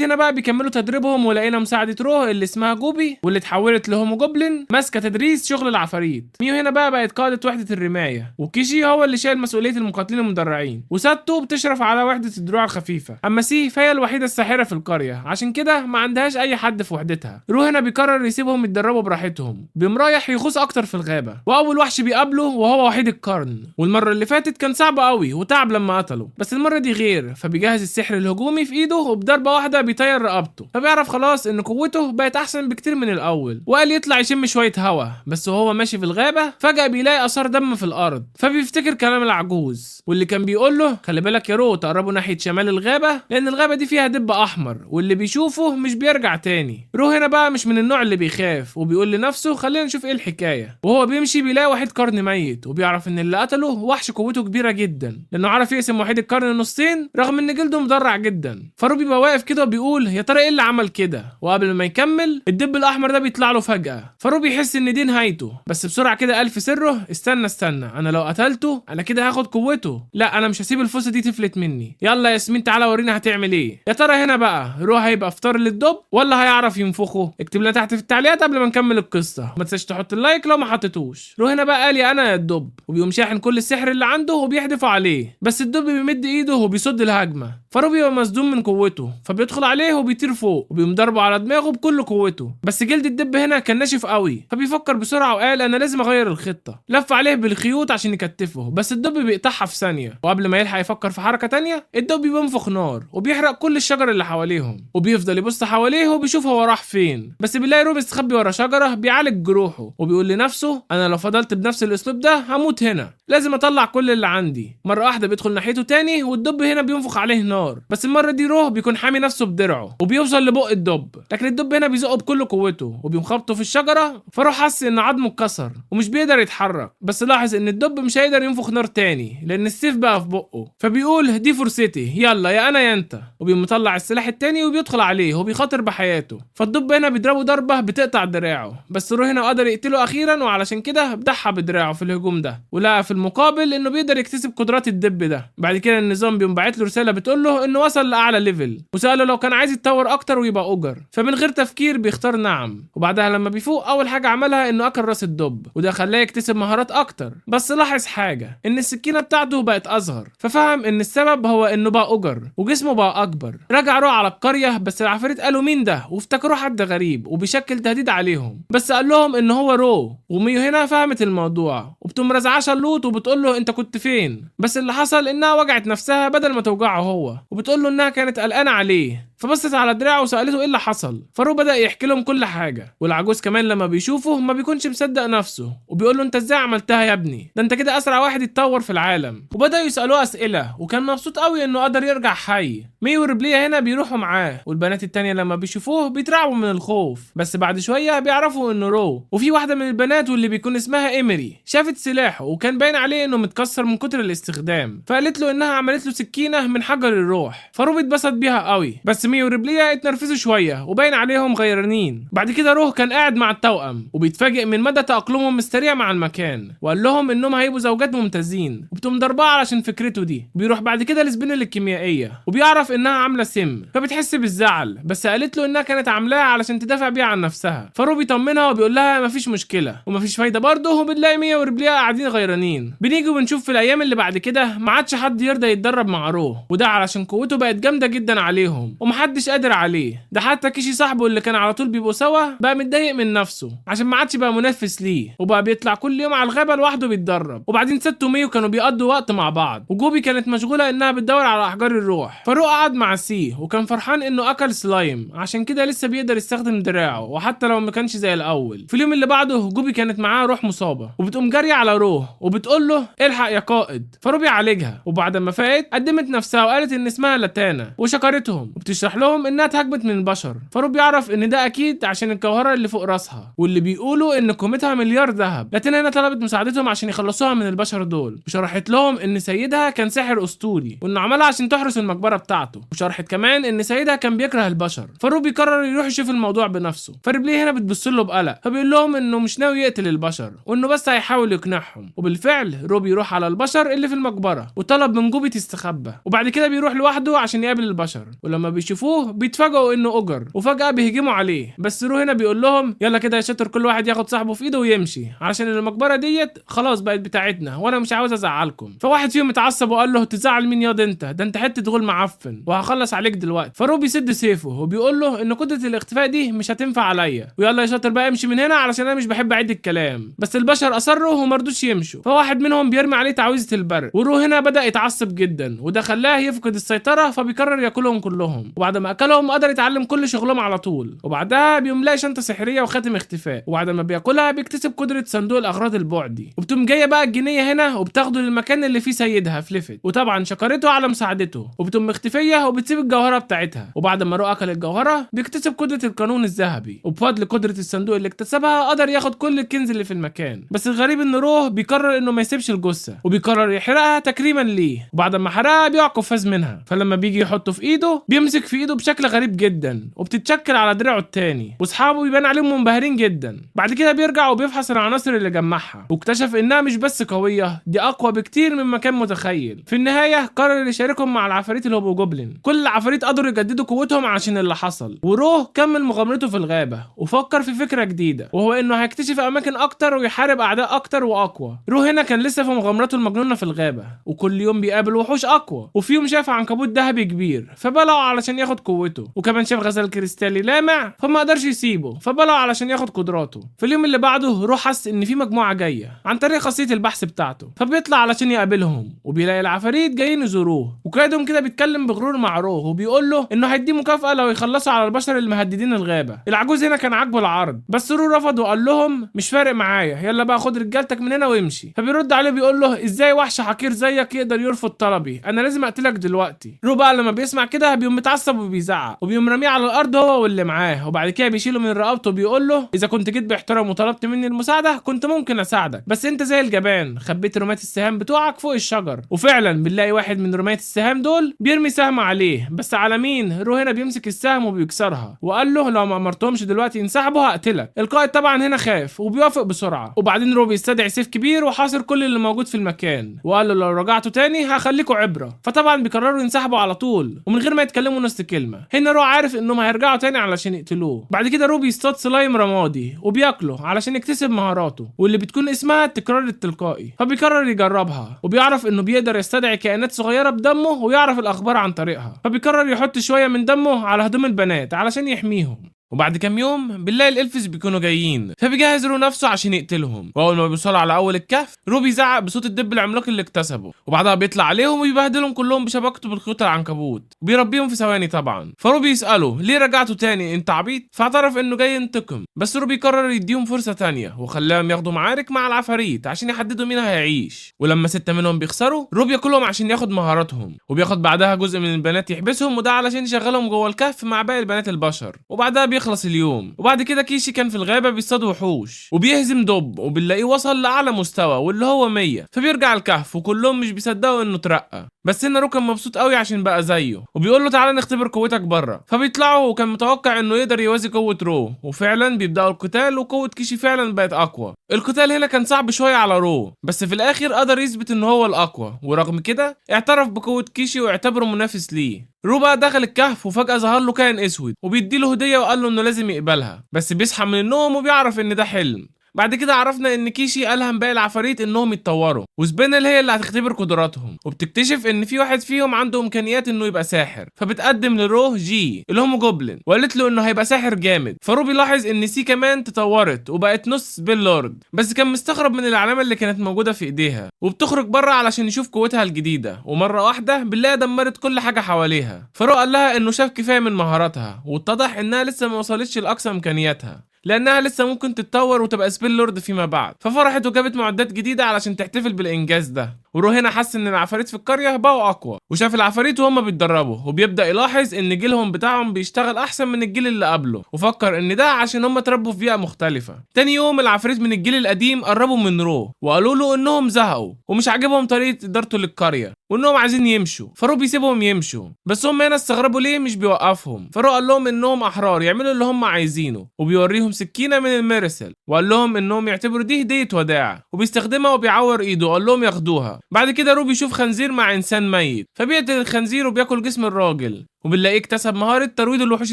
هنا بقى بيكملوا تدريبهم، ولقينا مساعده روه اللي اسمها جوبي واللي اتحولت لهومو جوبلين ماسكه تدريس شغل العفاريت. ميو هنا بقى بقت قاده وحده الرمايه، وكيشي هو اللي شايل مسؤوليه المقاتلين المدرعين، وساتو بتشرف على وحده الدروع الخفيفه. اما سي فهي الوحيده الساحره في القريه، عشان كده ما عندهاش اي حد في وحدتها. رو هنا بيقرر يسيبهم يتدربوا براحتهم، بيقوم رايح يغوص اكتر في الغابه، واول وحش بيقابله وهو وحيد القرن. والمره اللي فاتت كان صعب قوي وتعب لما قتله، بس المره دي غير، فبيجهز السحر الهجومي في ايده وبضربه واحده بيطير رقبته. فبيعرف خلاص ان قوته بقت احسن بكتير من الاول، وقال يطلع يشم شويه هوا. بس وهو ماشي في الغابه فجاه بيلاقي اثار دم في الارض، فبيفتكر كلام العجوز واللي كان بيقول له خلي بالك يا رو تقربوا ناحيه شمال الغابه، لان الغابه دي فيها دب احمر واللي بيشوفه مش بيرجع تاني. رو هنا بقى مش من النوع اللي بيخاف، وبيقول لنفسه خلينا نشوف ايه الحكايه. وهو بيمشي بيلاقي وحيد قرن ميت، وبيعرف ان اللي قتله وحش قوته كبيره جدا، لانه عرف يقسم وحيد القرن نصين رغم ان جلده مدرع جدا. فرو بيبقى واقف كده وبيقول يا ترى ايه اللي عمل كده، وقبل ما يكمل الدب الاحمر ده بيطلع له فجاه. فرو بيحس ان دي نهايته، بس بسرعه كده الف سره استنى انا لو قتلته انا كده هاخد قوته، لا انا مش هسيب الفرصه دي تفلت مني. يلا يا ياسمين تعالى ورينا هتعمل ايه. يا ترى هنا بقى رو هيبقى فطار للدب ولا هيعرف ينفخه؟ اكتب لنا تحت في التعليقات قبل ما نكمل القصه، ما تنساش تحط اللايك لو ما حطيتوش. رو هنا بقى قال يا انا يا الدب، وبيقوم شاحن كل السحر اللي عنده وبيحدفه عليه، بس الدب بيمد ايده وبيصد الهجمه. فرو بيبقى مصدوم من قوته، فبيدخل عليه وبيطير فوق وبيقوم ضربه على دماغه بكل قوته. بس جلد الدب هنا كان ناشف قوي، فبيفكر بسرعه وقال انا لازم اغير الخطه. لف عليه بالخيوط عشان يكتفه، بس الدب بيقطعها في ثانيه، وقبل ما يلحق يفكر في حركه تانية الدب بينفخ نار وبيحرق كل الشجر اللي حواليهم، وبيفضل يبص حواليه وبيشوف هو راح فين. بس بيلاقي رو مستخبي ورا شجره بيعالج جروحه، وبيقول لنفسه انا لو فضلت بنفس الاسلوب ده هموت هنا، لازم اطلع كل اللي عندي. مره واحده بيدخل ناحيته تاني والدب هنا بينفخ عليه نار، بس المره دي روح بيكون حامي نفسه بدرعه وبيوصل لبق الدب، لكن الدب هنا بيزقه بكل قوته وبيقوم خبطه في الشجره. فروح حس ان عظمه اتكسر ومش بيقدر يتحرك، بس لاحظ ان الدب مش هيقدر ينفخ نار تاني لان السيف بقى في بقه، فبيقول دي فرصتي يلا يا انا يا انت، وبيقوم مطلع السلاح التاني وبيدخل عليه وبيخاطر بحياته. فالدب هنا بيضربه ضربه بتقطع دراعه، بس روح هنا قدر يقتله اخيرا، وعلشان كده ضحى بدراعه في الهجوم ده، ولقى في المقابل انه بيقدر يكتسب قدرات الدب ده. بعد كده النظام بيقوم باعت له رساله بتقول له انه وصل لاعلى ليفل، وساله لو كان عايز يتطور اكتر ويبقى اوجر، فمن غير تفكير بيختار نعم. وبعدها لما بيفوق اول حاجه عملها انه اكل راس الدب، وده خلاه يكتسب مهارات اكتر. بس لاحظ حاجه ان السكينه بتاعته بقت اصغر، ففهم ان السبب هو انه بقى اوجر وجسمه بقى اكبر. رجع روح على القريه، بس العفاريت قالوا مين ده وافتكروه حد غريب وبيشكل تهديد عليهم، بس قال لهم ان هو رو. وميو هنا فهمت الموضوع وبتقوم رازعاه شلوط وبتقول له انت كنت فين، بس اللي حصل انها وجعت نفسها بدل ما توجعه هو، وبتقول له انها كانت قلقانه عليه. فبصت على دراعه وسالته ايه اللي حصل، فرو بدا يحكي لهم كل حاجه. والعجوز كمان لما بيشوفه ما بيكونش مصدق نفسه وبيقول له انت ازاي عملتها يا ابني، ده انت كده اسرع واحد يتطور في العالم. وبداوا يسالوه اسئله وكان مبسوط قوي انه قدر يرجع حي. ميو وربليا هنا بيروحوا معاه، والبنات التانية لما بيشوفوه بيترعبوا من الخوف، بس بعد شويه بيعرفوا انه رو. وفي واحده من البنات واللي بيكون اسمها ايمري شافت سلاحه وكان باين عليه انه متكسر من كتر الاستخدام، فقالت له انها عملت له سكينه من حجر الروح. فرو اتبسط بيها قوي، بس ميو وربليا اتنرفزوا شويه وباين عليهم غيرانين. بعد كده روح كان قاعد مع التوأم وبيتفاجئ من مدى تأقلمهم السريع مع المكان، وقال لهم انهم هيبقوا زوجات ممتازين، وبتقوم ضربها علشان فكرته دي. بيروح بعد كده للسبينل الكيميائيه وبيعرف انها عامله سم، فبتحس بالزعل، بس قالت له انها كانت عاملاها علشان تدافع بيها عن نفسها. فرو بيطمنها وبيقول لها مفيش مشكله ومفيش فايده برضه، وبنلاقي ميو وربليا قاعدين غيرانين. بنيجي وبنشوف في الايام اللي بعد كده ما عادش حد يرضى يتدرب مع رو، وده علشان قوته بقت جامده جدا عليهم ومحدش قادر عليه. ده حتى كيشي صاحبه اللي كان على طول بيبقوا سوا بقى متضايق من نفسه عشان ما عادش بقى منافس ليه، وبقى بيطلع كل يوم على الغابه لوحده بيتدرب. وبعدين ساتو وميو كانوا بيقضوا وقت مع بعض، وجوبي كانت مشغوله انها بتدور على احجار الروح. فروق قعد مع سي وكان فرحان انه اكل سلايم عشان كده لسه بيقدر يستخدم دراعه، وحتى لو ما كانش زي الاول. في اليوم اللي بعده جوبي كانت معاه روح مصابه وبتقوم جاريه على روح وبتقول له الحق يا قائد. فرو بيعالجها، وبعد ما فاقت قدمت نفسها وقالت ان اسمها لاتانا وشكرتهم، وبتشرح لهم انها اتهاجمت من البشر. فرو بيعرف ان ده اكيد عشان الجوهره اللي فوق راسها واللي بيقولوا ان قيمتها مليار ذهب. لاتانا هنا طلبت مساعدتهم عشان يخلصوها من البشر دول، وشرحت لهم ان سيدها كان ساحر اسطوري وانه عملها عشان تحرس المقبره بتاعته، وشرحت كمان كمان ان سيدها كان بيكره البشر، فروبي قرر يروح يشوف الموضوع بنفسه. فريبلي هنا بتبص له بقلق، فبيقول لهم انه مش ناوي يقتل البشر وانه بس هيحاول يقنعهم. وبالفعل روبي يروح على البشر اللي في المقبره وطلب من جوبي تستخبى، وبعد كده بيروح لوحده عشان يقابل البشر. ولما بيشوفوه بيتفاجئوا انه اجر، وفجاه بيهجموا عليه. بس رو هنا بيقول لهم يلا كده يا شاطر كل واحد ياخد صاحبه في ايده ويمشي، علشان المقبره ديت خلاص بقت بتاعتنا وانا مش عاوز ازعلكم. فواحد فيهم اتعصب وقال له تزعل مين ياض انت؟ ده انت حته غول معفن وهخلص عليك دلوقتي. فرو بيسد سيفه وبيقول له ان قدره الاختفاء دي مش هتنفع عليا، ويلا يا شاطر بقى امشي من هنا علشان انا مش بحب اعيد الكلام. بس البشر اصروا ومردوش يمشوا، فواحد منهم بيرمي عليه تعويذه البرق. ورو هنا بدا يتعصب جدا وده خلاه يفقد السيطره، فبيقرر ياكلهم كلهم. وبعد ما اكلهم قدر يتعلم كل شغلهم على طول. وبعدها بيقوم لاقي شنطه سحريه وخاتم اختفاء، وبعد ما بياكلها بيكتسب قدره صندوق الاغراض البعدي. وبتقوم جايه بقى الجنيه هنا وبتاخده للمكان اللي فيه سيدها فليفت، وطبعا شكرته على مساعدته. وبتقوم مختفيه وبتسيب الجوهره بتاعتها. وبعد ما رو اكل الجوهره بيكتسب قدره القانون الذهبي، وبفضل قدره الصندوق اللي اكتسبها قدر ياخد كل الكنز اللي في المكان. بس الغريب ان رو بيقرر انه ما يسيبش الجثه وبيقرر يحرقها تكريما ليه. وبعد ما حرقها بيقع قفاز منها، فلما بيجي يحطه في ايده بيمسك في ايده بشكل غريب جدا وبتتشكل على دراعه التاني، واصحابه بيبان عليهم منبهرين جدا. بعد كده بيرجع وبيفحص العناصر اللي جمعها واكتشف انها مش بس قويه، دي اقوى بكتير مما كان متخيل. في النهايه قرر يشاركهم مع العفاريت الهوبو جوبلين. كل العفاريت قدروا يجددوا قوتهم عشان اللي حصل. وروه كمل مغامرته في الغابه وفكر في فكره جديده، وهو انه هيكتشف اماكن اكتر ويحارب اعداء اكتر واقوى. روه هنا كان لسه في مغامرته المجنونه في الغابه، وكل يوم بيقابل وحوش اقوى، وفي يوم شاف عنكبوت ذهبي كبير فبلعه علشان ياخد قوته، وكمان شاف غزال كريستالي لامع فما قدرش يسيبه فبلعه علشان ياخد قدراته. في اليوم اللي بعده روح حس ان في مجموعه جايه عن طريق خاصيه البحث بتاعته، فبيطلع علشان يقابلهم وبيلاقي العفاريت جايين يزوروه. وكادهم كده بيتكلم بغرور مع روه وبيقول له انه هيديه مكافاه لو يخلصوا على البشر اللي مهددين الغابه. العجوز هنا كان عاجبه العرض، بس رو رفض وقال لهم مش فارق معايا، يلا بقى خد رجالتك من هنا وامشي. فبيرد عليه بيقول له ازاي وحش حقير زيك يقدر يرفض طلبي؟ انا لازم اقتلك دلوقتي. رو بقى لما بيسمع كده بيقوم متعصب وبيزعق وبيقوم راميه على الارض هو واللي معاه، وبعد كده بيشيله من رقبته وبيقول له اذا كنت جيت باحترام وطلبت مني المساعده كنت ممكن اساعدك، بس انت زي الجبان خبيت رمات السهام بتوعك فوق الشجر. وفعلا بنلاقي واحد من رمات السهام دول بيرمي سهم عليه، بس على مين؟ رو هنا بيمسك السهم وبيكسرها وقال له لو ما امرتهمش دلوقتي ينسحبوا هقتلك. القائد طبعا هنا خاف وبيوافق بسرعه، وبعدين رو بيستدعي سيف كبير وحاصر كل اللي موجود في المكان، وقال له لو رجعتوا تاني هخليكوا عبره. فطبعا بيقرروا ينسحبوا على طول ومن غير ما يتكلموا نص كلمه. هنا رو عارف انهم هيرجعوا تاني علشان يقتلوه. بعد كده رو بيصطاد سلايم رمادي وبياكله علشان يكتسب مهاراته واللي بتكون اسمها التكرار التلقائي، فبيقرر يجربها وبيعرف انه بيقدر يستدعي كائنات صغيره بدمه ويعرف الاخبار عن طريقها، فبيقرر يحط شويه من دمه على هدوم البنات علشان يحميهم. وبعد كام يوم بنلاقي الالفز بيكونوا جايين، فبيجهز رو نفسه عشان يقتلهم. واول ما بيوصلوا على اول الكهف رو بيزعق بصوت الدب العملاق اللي اكتسبه، وبعدها بيطلع عليهم ويبهدلهم كلهم بشبكته بالخيوط العنكبوت وبيربيهم في ثواني طبعا. فرو بيساله ليه رجعتوا تاني انت عبيط؟ فاعترف انه جاي ينتقم، بس رو بيقرر يديهم فرصه تانية وخلاهم ياخدوا معارك مع العفاريت عشان يحددوا مين هيعيش. ولما 6 منهم بيخسروا رو بياكلهم عشان ياخد مهاراتهم، وبياخد بعدها جزء من البنات يحبسهم، وده علشان يشغلهم جوه الكهف مع باقي البنات البشر. وبعدها بيخلص اليوم. وبعد كده كيشي كان في الغابة بيصطاد وحوش وبيهزم دب، وبنلاقيه وصل لأعلى مستوى واللي هو 100، فبيرجع الكهف وكلهم مش بيصدقوا انه اترقى. بس هنا رو كان مبسوط قوي عشان بقى زيه وبيقول له تعالى نختبر قوتك بره. فبيطلعوا وكان متوقع انه يقدر يوازي قوة رو، وفعلا بيبدأوا القتال وقوة كيشي فعلا بقت اقوى. القتال هنا كان صعب شوية على رو، بس في الاخر قدر يثبت انه هو الاقوى، ورغم كده اعترف بقوة كيشي واعتبره منافس ليه. رو بقى دخل الكهف وفجأة ظهر له كائن اسود وبيديله هدية وقال له انه لازم يقبلها، بس بيصحى من النوم وبيعرف ان ده حلم. بعد كده عرفنا ان كيشي ألهم باقي العفاريت انهم يتطوروا، وسبينل هي اللي هتختبر قدراتهم، وبتكتشف ان في واحد فيهم عنده امكانيات انه يبقى ساحر، فبتقدم لروه جي الهومو جوبلين وقالت له انه هيبقى ساحر جامد. فرو بيلاحظ ان سي كمان تطورت وبقت نص سبين لورد، بس كان مستغرب من العلامه اللي كانت موجوده في ايديها، وبتخرج بره علشان يشوف قوتها الجديده، ومره واحده بنلاقيها دمرت كل حاجه حواليها. فرو قال لها انه شاف كفايه من مهاراتها، واتضح انها لسه ما وصلتش لاقصى امكانياتها لانها لسه ممكن تتطور وتبقى سبين لورد فيما بعد. ففرحت وجابت معدات جديده علشان تحتفل بالانجاز ده. ورو هنا حس ان العفاريت في القريه بقوا اقوى، وشاف العفاريت وهم بيتدربوا، وبيبدا يلاحظ ان جيلهم بتاعهم بيشتغل احسن من الجيل اللي قبله، وفكر ان ده عشان هم اتربوا في بيئه مختلفه. تاني يوم العفاريت من الجيل القديم قربوا من رو وقالوا له انهم زهقوا ومش عاجبهم طريقه ادارته للقريه وانهم عايزين يمشوا، فرو بيسيبهم يمشوا، بس هم هنا استغربوا ليه مش بيوقفهم. فرو قال لهم انهم احرار يعملوا اللي هم عايزينه، وبيوريهم سكينه من الميرسل وقال لهم انهم يعتبروا دي هديه وداع، وبيستخدمها وبيعور ايده وقال لهم ياخدوها. بعد كده رو بيشوف خنزير مع انسان ميت، فبيقتل الخنزير وبياكل جسم الراجل، وبنلاقيه اكتسب مهارة ترويض الوحوش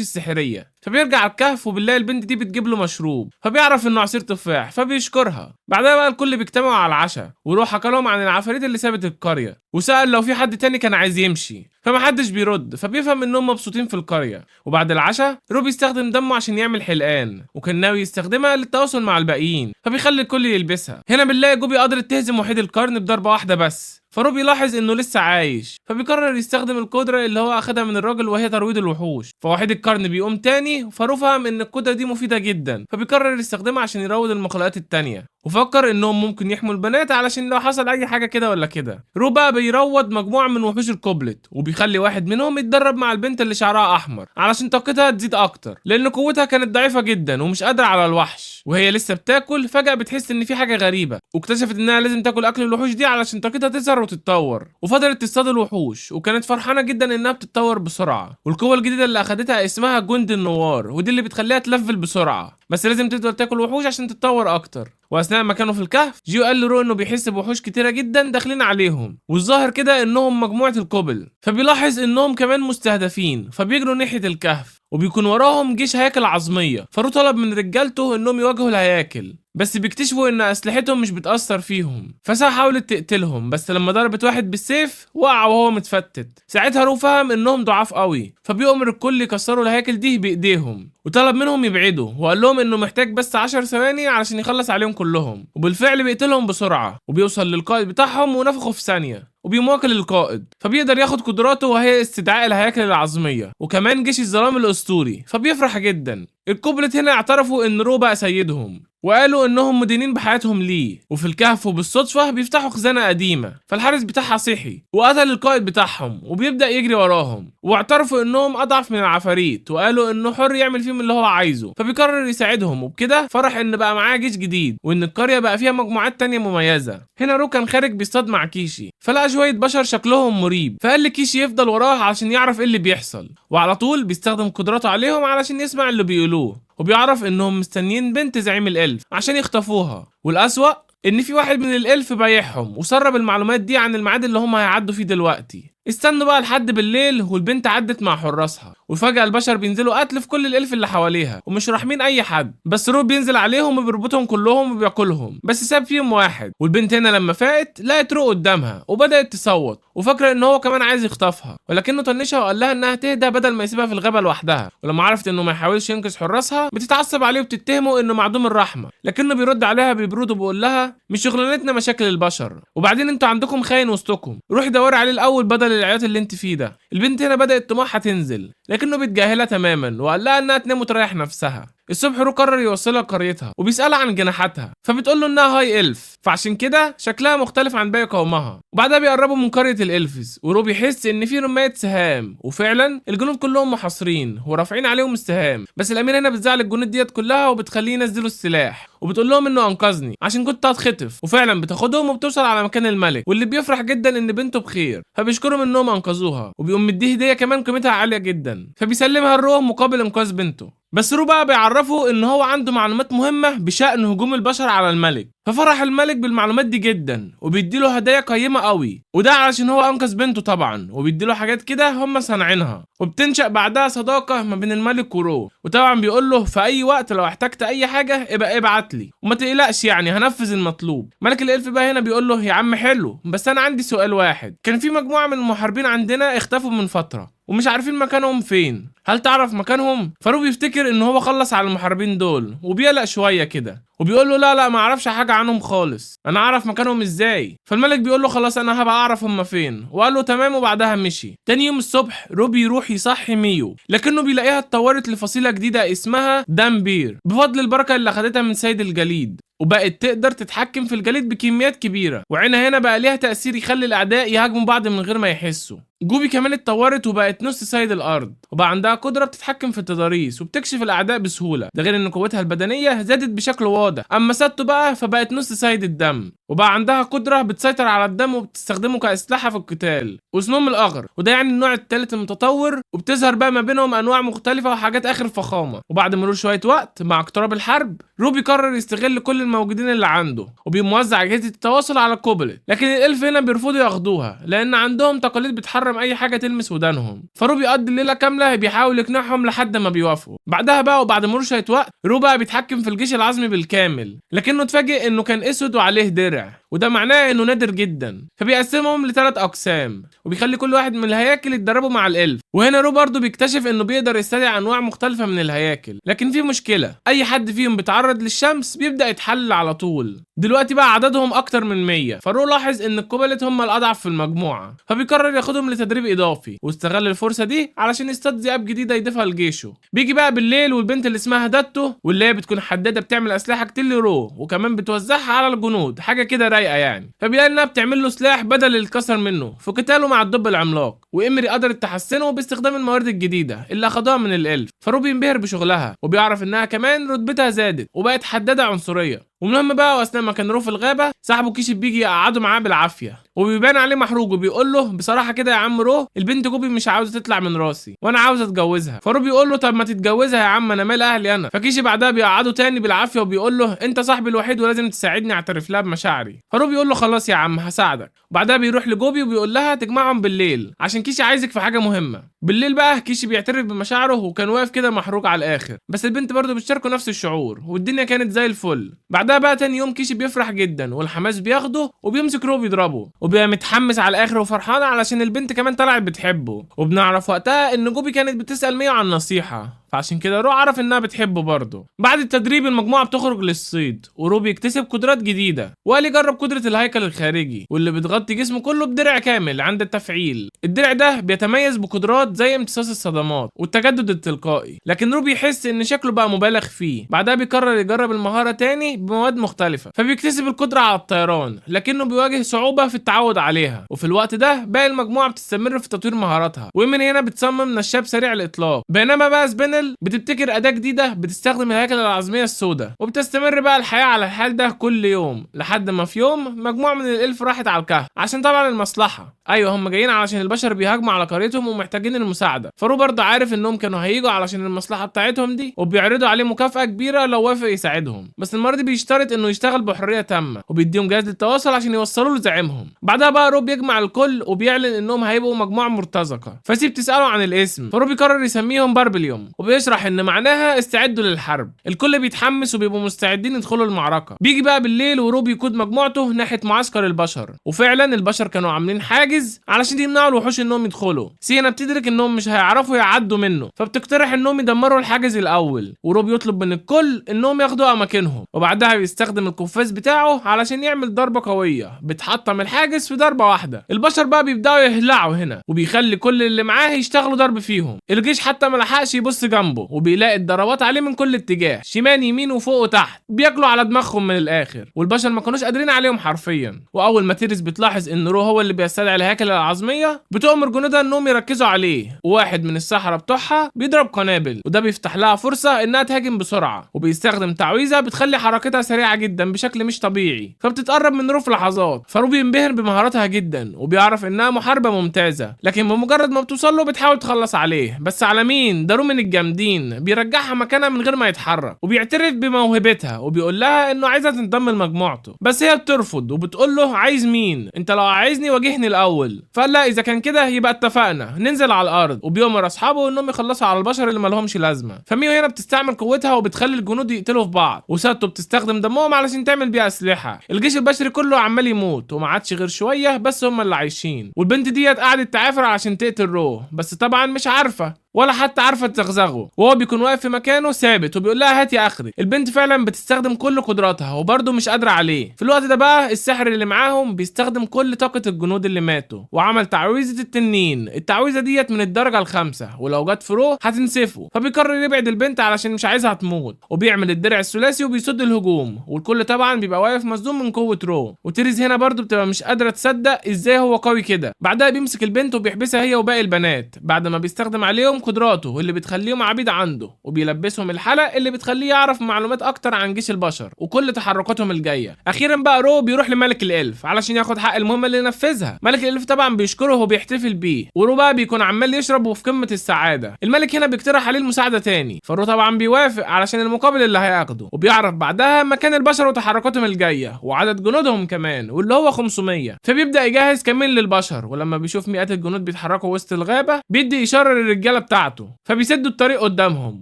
السحرية. فبيرجع الكهف وبنلاقي البنت دي بتجيب له مشروب، فبيعرف انه عصير تفاح فبيشكرها. بعدها بقى الكل بيجتمعوا على العشاء، وروح حكى لهم عن العفاريت اللي سابت القرية، وسأل لو في حد تاني كان عايز يمشي، فمحدش بيرد، فبيفهم انهم مبسوطين في القرية. وبعد العشاء رو بيستخدم دمه عشان يعمل حلقان، وكان ناوي يستخدمها للتواصل مع الباقيين، فبيخلي الكل يلبسها. هنا بنلاقي جوبي قدرت تهزم وحيد القرن بضربة واحدة بس، فرو بيلاحظ انه لسه عايش، فبيقرر يستخدم القدره اللي هو اخدها من الراجل وهي ترويض الوحوش. فوحيد القرن بيقوم تاني، فرو فهم ان القدره دي مفيده جدا، فبيقرر يستخدمها عشان يروض المخلوقات التانيه، وفكر انهم ممكن يحموا البنات علشان لو حصل اي حاجه كده ولا كده. رو بقى بيروض مجموعه من وحوش الكوبلت، وبيخلي واحد منهم يتدرب مع البنت اللي شعرها احمر علشان طاقتها تزيد اكتر، لان قوتها كانت ضعيفه جدا ومش قادره على الوحش. وهي لسه بتاكل فجاه بتحس ان في حاجه غريبه، واكتشفت انها لازم تاكل اكل الوحوش دي علشان طاقتها تظهر وتتطور. وفضلت تصطاد الوحوش، وكانت فرحانه جدا انها بتتطور بسرعه. والقوه الجديده اللي اخدتها اسمها جند النوار، ودي اللي بتخليها تلفل بسرعه، بس لازم تفضل تاكل وحوش عشان تتطور اكتر. واثناء ما كانوا في الكهف جيو قال لرو انه بيحس بوحوش كتيره جدا داخلين عليهم، والظاهر كده انهم مجموعه الكوبل، فبيلاحظ انهم كمان مستهدفين، فبيجروا ناحيه الكهف وبيكون وراهم جيش هياكل عظميه. فرو طلب من رجالته انهم يواجهوا الهياكل، بس بيكتشفوا ان اسلحتهم مش بتاثر فيهم. فسا حاولت تقتلهم، بس لما ضربت واحد بالسيف وقع وهو متفتت. ساعتها رو فهم انهم ضعاف قوي، فبيأمر الكل يكسروا الهياكل دي بايديهم، وطلب منهم يبعدوا، وقال لهم انه محتاج بس 10 ثواني علشان يخلص عليهم كلهم. وبالفعل بيقتلهم بسرعه، وبيوصل للقائد بتاعهم ونفخه في ثانيه، وبيمواكل القائد، فبيقدر ياخد قدراته وهي استدعاء الهياكل العظميه، وكمان جيش الظلام الاسطوري، فبيفرح جدا. الكوبلت هنا اعترفوا ان رو بقى سيدهم، وقالوا انهم مدينين بحياتهم ليه. وفي الكهف وبالصدفه بيفتحوا خزانه قديمه، فالحارس بتاعها صحي وقتل القائد بتاعهم وبيبدا يجري وراهم، واعترفوا انهم اضعف من العفاريت، وقالوا انه حر يعمل فيهم اللي هو عايزه، فبيقرر يساعدهم. وبكده فرح ان بقى معاه جيش جديد، وان القريه بقى فيها مجموعات تانية مميزه. هنا رو كان خارج بيصطاد مع كيشي، فلقى شويه بشر شكلهم مريب، فقال لكيشي يفضل وراه عشان يعرف ايه اللي بيحصل، وعلى طول بيستخدم قدراته عليهم علشان يسمع اللي بيقولوه، وبيعرف انهم مستنيين بنت زعيم الالف عشان يخطفوها. والاسوأ ان في واحد من الالف بايعهم وسرب المعلومات دي عن الميعاد اللي هم هيعدوا فيه دلوقتي. استنوا بقى لحد بالليل، والبنت عدت مع حراسها، وفجأة البشر بينزلوا قتل في كل الالف اللي حواليها ومش راحمين اي حد، بس رو بينزل عليهم وبيربطهم كلهم وبياكلهم، بس ساب فيهم واحد. والبنت هنا لما فاقت لقت رو قدامها وبدأت تصوت، وفاكره ان هو كمان عايز يخطفها، ولكنه طنشها وقال لها انها تهدى بدل ما يسيبها في الغابه لوحدها. ولما عرفت انه ما يحاولش ينقذ حراسها بتتعصب عليه وبتتهمه انه معدوم الرحمه، لكنه بيرد عليها ببرود وبيقول لها مش شغلانتنا مشاكل البشر، وبعدين انتوا عندكم خاين وسطكم، روحي دوري عليه الاول بدل العياط اللي انت فيه ده. البنت هنا بدأت طموحها تنزل، لكنه بيتجاهلها تماما وقال لها انها تنام وتريح نفسها. الصبح رو قرر يوصلها لقريتها وبيسألها عن جناحاتها، فبتقول له انها هاي الف، فعشان كده شكلها مختلف عن باقي قومها. وبعدها بيقربوا من قرية الالفز، ورو بيحس ان في رماية سهام، وفعلا الجنود كلهم محاصرين ورافعين عليهم السهام، بس الامير هنا بتزعل الجنود ديت كلها وبتخليه ينزلوا السلاح، وبتقول لهم انه انقذني عشان كنت هتخطف. وفعلا بتاخدهم وبتوصل على مكان الملك، واللي بيفرح جدا ان بنته بخير، فبيشكرهم انهم انقذوها، وبيقوم مديه هديه كمان قيمتها عاليه جدا، فبيسلمها الروح مقابل انقاذ بنته. بس رو بقى بيعرفوا ان هو عنده معلومات مهمه بشأن هجوم البشر على الملك، ففرح الملك بالمعلومات دي جدا وبيديله هدايا قيمه قوي، وده علشان هو انقذ بنته طبعا، وبيديله حاجات كده هم صانعينها. وبتنشأ بعدها صداقه ما بين الملك ورو، وطبعا بيقول له في اي وقت لو احتجت اي حاجه ابقى ابعت لي وما تقلقش، يعني هنفذ المطلوب. ملك الالف بقى هنا بيقول له يا عم حلو، بس انا عندي سؤال واحد. كان في مجموعه من المحاربين عندنا اختفوا من فتره ومش عارفين مكانهم فين، هل تعرف مكانهم؟ فارو بيفتكر ان هو خلص على المحاربين دول وبيقلق شويه كده، وبيقول له لا ما اعرفش حاجه عنهم خالص، انا اعرف مكانهم ازاي؟ فالملك بيقول له خلاص انا هبقى اعرف هم فين، وقال له تمام، وبعدها مشي. تاني يوم الصبح رو بيروح يصحي ميو، لكنه بيلاقيها اتطورت لفصيله جديده اسمها دامبير بفضل البركه اللي اخدتها من سيد الجليد. وبقت تقدر تتحكم في الجليد بكميات كبيرة، وعينها هنا بقى ليها تأثير يخلي الأعداء يهاجموا بعض من غير ما يحسوا. جوبي كمان اتطورت وبقت نص سيد الارض، وبقى عندها قدره بتتحكم في التضاريس وبتكشف الاعداء بسهوله، ده غير ان قوتها البدنيه زادت بشكل واضح. اما ساتو بقى فبقت نص سيد الدم، وبقى عندها قدره بتسيطر على الدم وبتستخدمه كاسلحه في القتال. وسنوم الاغر، وده يعني النوع الثالث المتطور، وبتظهر بقى ما بينهم انواع مختلفه وحاجات اخر فخامه. وبعد مرور شويه وقت مع اقتراب الحرب، روبي قرر يستغل كل الموجودين اللي عنده، وبيموزع اجهزه التواصل على الكوبلت. لكن الالف هنا بيرفضوا ياخدوها لان عندهم تقاليد بتحرم اي حاجه تلمس ودانهم. فروبي قضى الليله كامله بيحاول يقنعهم لحد ما بيوافقوا. بعدها بقى وبعد مرور شويه وقت، رو بقى بيتحكم في الجيش العظمي بالكامل، لكنه اتفاجئ انه كان اسود وعليه درع، وده معناه انه نادر جدا. فبيقسمهم لثلاث اقسام، وبيخلي كل واحد من الهياكل يتدربوا مع الالف. وهنا رو برضه بيكتشف انه بيقدر يستدعي انواع مختلفه من الهياكل، لكن في مشكله، اي حد فيهم بيتعرض للشمس بيبدا يتحلل على طول. دلوقتي بقى عددهم اكتر من 100، فرو لاحظ ان الكوبلت هم الاضعف في المجموعه، فبيقرر ياخدهم لتدريب اضافي، واستغل الفرصه دي علشان يصطاد ذئاب جديده يضيفها لجيشه. بيجي بقى بالليل، والبنت اللي اسمها داتو، واللي هي بتكون حداده بتعمل اسلحه كتير لرو، وكمان بتوزعها على الجنود، حاجه كده رايقه يعني. فبيلاقي انها بتعمل له سلاح بدل اللي اتكسر منه في قتاله مع الدب العملاق، وإمري قدرت تحسنه باستخدام الموارد الجديده اللي اخدوها من الالف. فرو بينبهر بشغلها، وبيعرف انها كمان رتبتها زادت وبقت حداده عنصريه. ومهم بقى، واثناء ما كان رو في الغابه، صاحبه كيشي بيجي يقعده معاه بالعافيه، وبيبان عليه محروق، وبيقول له بصراحه كده يا عم رو، البنت جوبي مش عاوزه تطلع من راسي، وانا عاوز اتجوزها. فرو بيقول له طب ما تتجوزها يا عم، انا مال اهلي انا. فكيشي بعدها بيقعده تاني بالعافيه، وبيقول له انت صاحبي الوحيد ولازم تساعدني اعترف لها بمشاعري. فرو بيقول له خلاص يا عم هساعدك. وبعدها بيروح لجوبي وبيقول لها تجمعهم بالليل عشان كيشي عايزك في حاجه مهمه. بالليل بقى كيشي بيعترف بمشاعره، وكان واقف كده محروق على الاخر، بس البنت برضه بتشاركه نفس الشعور، والدنيا كانت زي الفل. بعدها بقى تاني يوم كيشي بيفرح جدا، والحماس بياخده وبيمسك رو بيضربه، وبيبقى متحمس على الاخر وفرحان علشان البنت كمان طلعت بتحبه. وبنعرف وقتها ان جوبي كانت بتسأل ميو عن نصيحة، فعشان كده رو عرف انها بتحبه برضه. بعد التدريب المجموعه بتخرج للصيد، ورو بيكتسب قدرات جديده، وقال يجرب قدره الهيكل الخارجي، واللي بتغطي جسمه كله بدرع كامل عند التفعيل. الدرع ده بيتميز بقدرات زي امتصاص الصدمات والتجدد التلقائي، لكن رو بيحس ان شكله بقى مبالغ فيه. بعدها بيقرر يجرب المهاره تاني بمواد مختلفه، فبيكتسب القدره على الطيران، لكنه بيواجه صعوبه في التعود عليها. وفي الوقت ده باقي المجموعه بتستمر في تطوير مهاراتها، ومن هنا بتصمم نشاب سريع الاطلاق. بينما بقى سبينل بتبتكر اداه جديده بتستخدم الهيكل العظميه السوداء، وبتستمر بقى الحياه على الحال ده كل يوم، لحد ما في يوم مجموعه من الالف راحت على الكهف عشان طبعا المصلحه. ايوه هم جايين علشان البشر بيهاجموا على قريتهم ومحتاجين المساعده. فرو برضه عارف انهم كانوا هيجوا علشان المصلحه بتاعتهم دي، وبيعرضوا عليه مكافاه كبيره لو وافق يساعدهم، بس المره دي بيشترط انه يشتغل بحريه تامه، وبيديهم جهاز للتواصل عشان يوصلوا لزعيمهم. بعدها بقى رو بيجمع الكل وبيعلن انهم هيبقوا مجموعه مرتزقه، فسي بتساله عن الاسم، فرو بيقرر يسميهم باربليوم، وبيشرح ان معناها استعدوا للحرب. الكل بيتحمس وبيبقوا مستعدين يدخلوا المعركه. بيجي بقى بالليل، ورو بيقود مجموعته ناحيه معسكر البشر، وفعلا البشر كانوا عاملين حاجز علشان يمنعوا الوحوش انهم يدخلوا. سينا بتدرك انهم مش هيعرفوا يعدوا منه، فبتقترح انهم يدمروا الحاجز الاول، ورو بيطلب من الكل انهم ياخدوا اماكنهم، وبعدها بيستخدم القفاز بتاعه علشان يعمل ضربه قويه بتحطم الحاجز في ضربه واحده. البشر بقى بيبداوا يهلعوا هنا، وبيخلي كل اللي معاه يشتغلوا ضرب فيهم. الجيش حتى ما لحقش يبص جنبه، وبيلاقي الضربات عليه من كل اتجاه، شمال يمين وفوق وتحت، بياكلوا على دماغهم من الاخر، والبشر ما كانوش قادرين عليهم حرفيا. واول ما تيريس بتلاحظ ان رو هو اللي بيستدعي الهياكل العظميه، بتؤمر جنودها انهم يركزوا عليه، وواحد من السحرة بتوعها بيضرب قنابل، وده بيفتح لها فرصه انها تهاجم بسرعه، وبيستخدم تعويذه بتخلي حركتها سريعه جدا بشكل مش طبيعي، فبتتقرب من رو في لحظات. فرو بينبهر بمهاراتها جدا، وبيعرف انها محاربه ممتازه، لكن بمجرد ما بتوصل له بتحاول تخلص عليه. بس على مين؟ ده رو من الجامدين، بيرجعها مكانها من غير ما يتحرك، وبيعترف بموهبتها، وبيقول لها انه عايزه تنضم لمجموعته، بس هي بترفض وبتقول له عايز مين؟ انت لو عايزني واجهني الاول. فقال لا اذا كان كده يبقى اتفقنا ننزل على الارض، وبيأمر اصحابه انهم يخلصوا على البشر اللي مالهمش لازمه. فميو هنا بتستعمل قوتها وبتخلي الجنود يقتلوا في بعض، وساتو بتستخدم دمهم علشان تعمل بيها اسلحه. الجيش البشري كله عمال يموت، وما عادش غير شويه بس هم اللي عايشين، والبنت ديت قعدت تعافر علشان تقتل رو، بس طبعا مش عارفه ولا حتى عارفه تزغزغه، وهو بيكون واقف في مكانه ثابت وبيقول لها هاتي اخري. البنت فعلا بتستخدم كل قدراتها وبرده مش قادره عليه. في الوقت ده بقى الساحر اللي معاهم بيستخدم كل طاقه الجنود اللي ماتوا وعمل تعويذه التنين. التعويذه ديت من الدرجه الخامسة، ولو جت في رو هتنسفه. فبيقرر يبعد البنت علشان مش عايزها تموت، وبيعمل الدرع الثلاثي وبيصد الهجوم، والكل طبعا بيبقى واقف مصدوم من قوه رو. وتيريز هنا برده بتبقى مش قادره تصدق ازاي هو قوي كده. بعدها بيمسك البنت وبيحبسها هي وباقي البنات بعد ما بيستخدم عليهم قدراته اللي بتخليهم عبيد عنده، وبيلبسهم الحلق اللي بتخليه يعرف معلومات اكتر عن جيش البشر وكل تحركاتهم الجايه. اخيرا بقى رو بيروح لملك الالف علشان ياخد حق المهمه اللي نفذها. ملك الالف طبعا بيشكره وبيحتفل بيه، ورو بقى بيكون عمال يشرب وفي قمه السعاده. الملك هنا بيقترح عليه المساعده تاني، فرو طبعا بيوافق علشان المقابل اللي هياخده، وبيعرف بعدها مكان البشر وتحركاتهم الجايه وعدد جنودهم كمان واللي هو 500. فبيبدا يجهز كمان للبشر، ولما بيشوف مئات الجنود بيتحركوا وسط الغابه بيدي اشاره للرجاله بتاعته، فبيسدوا الطريق قدامهم.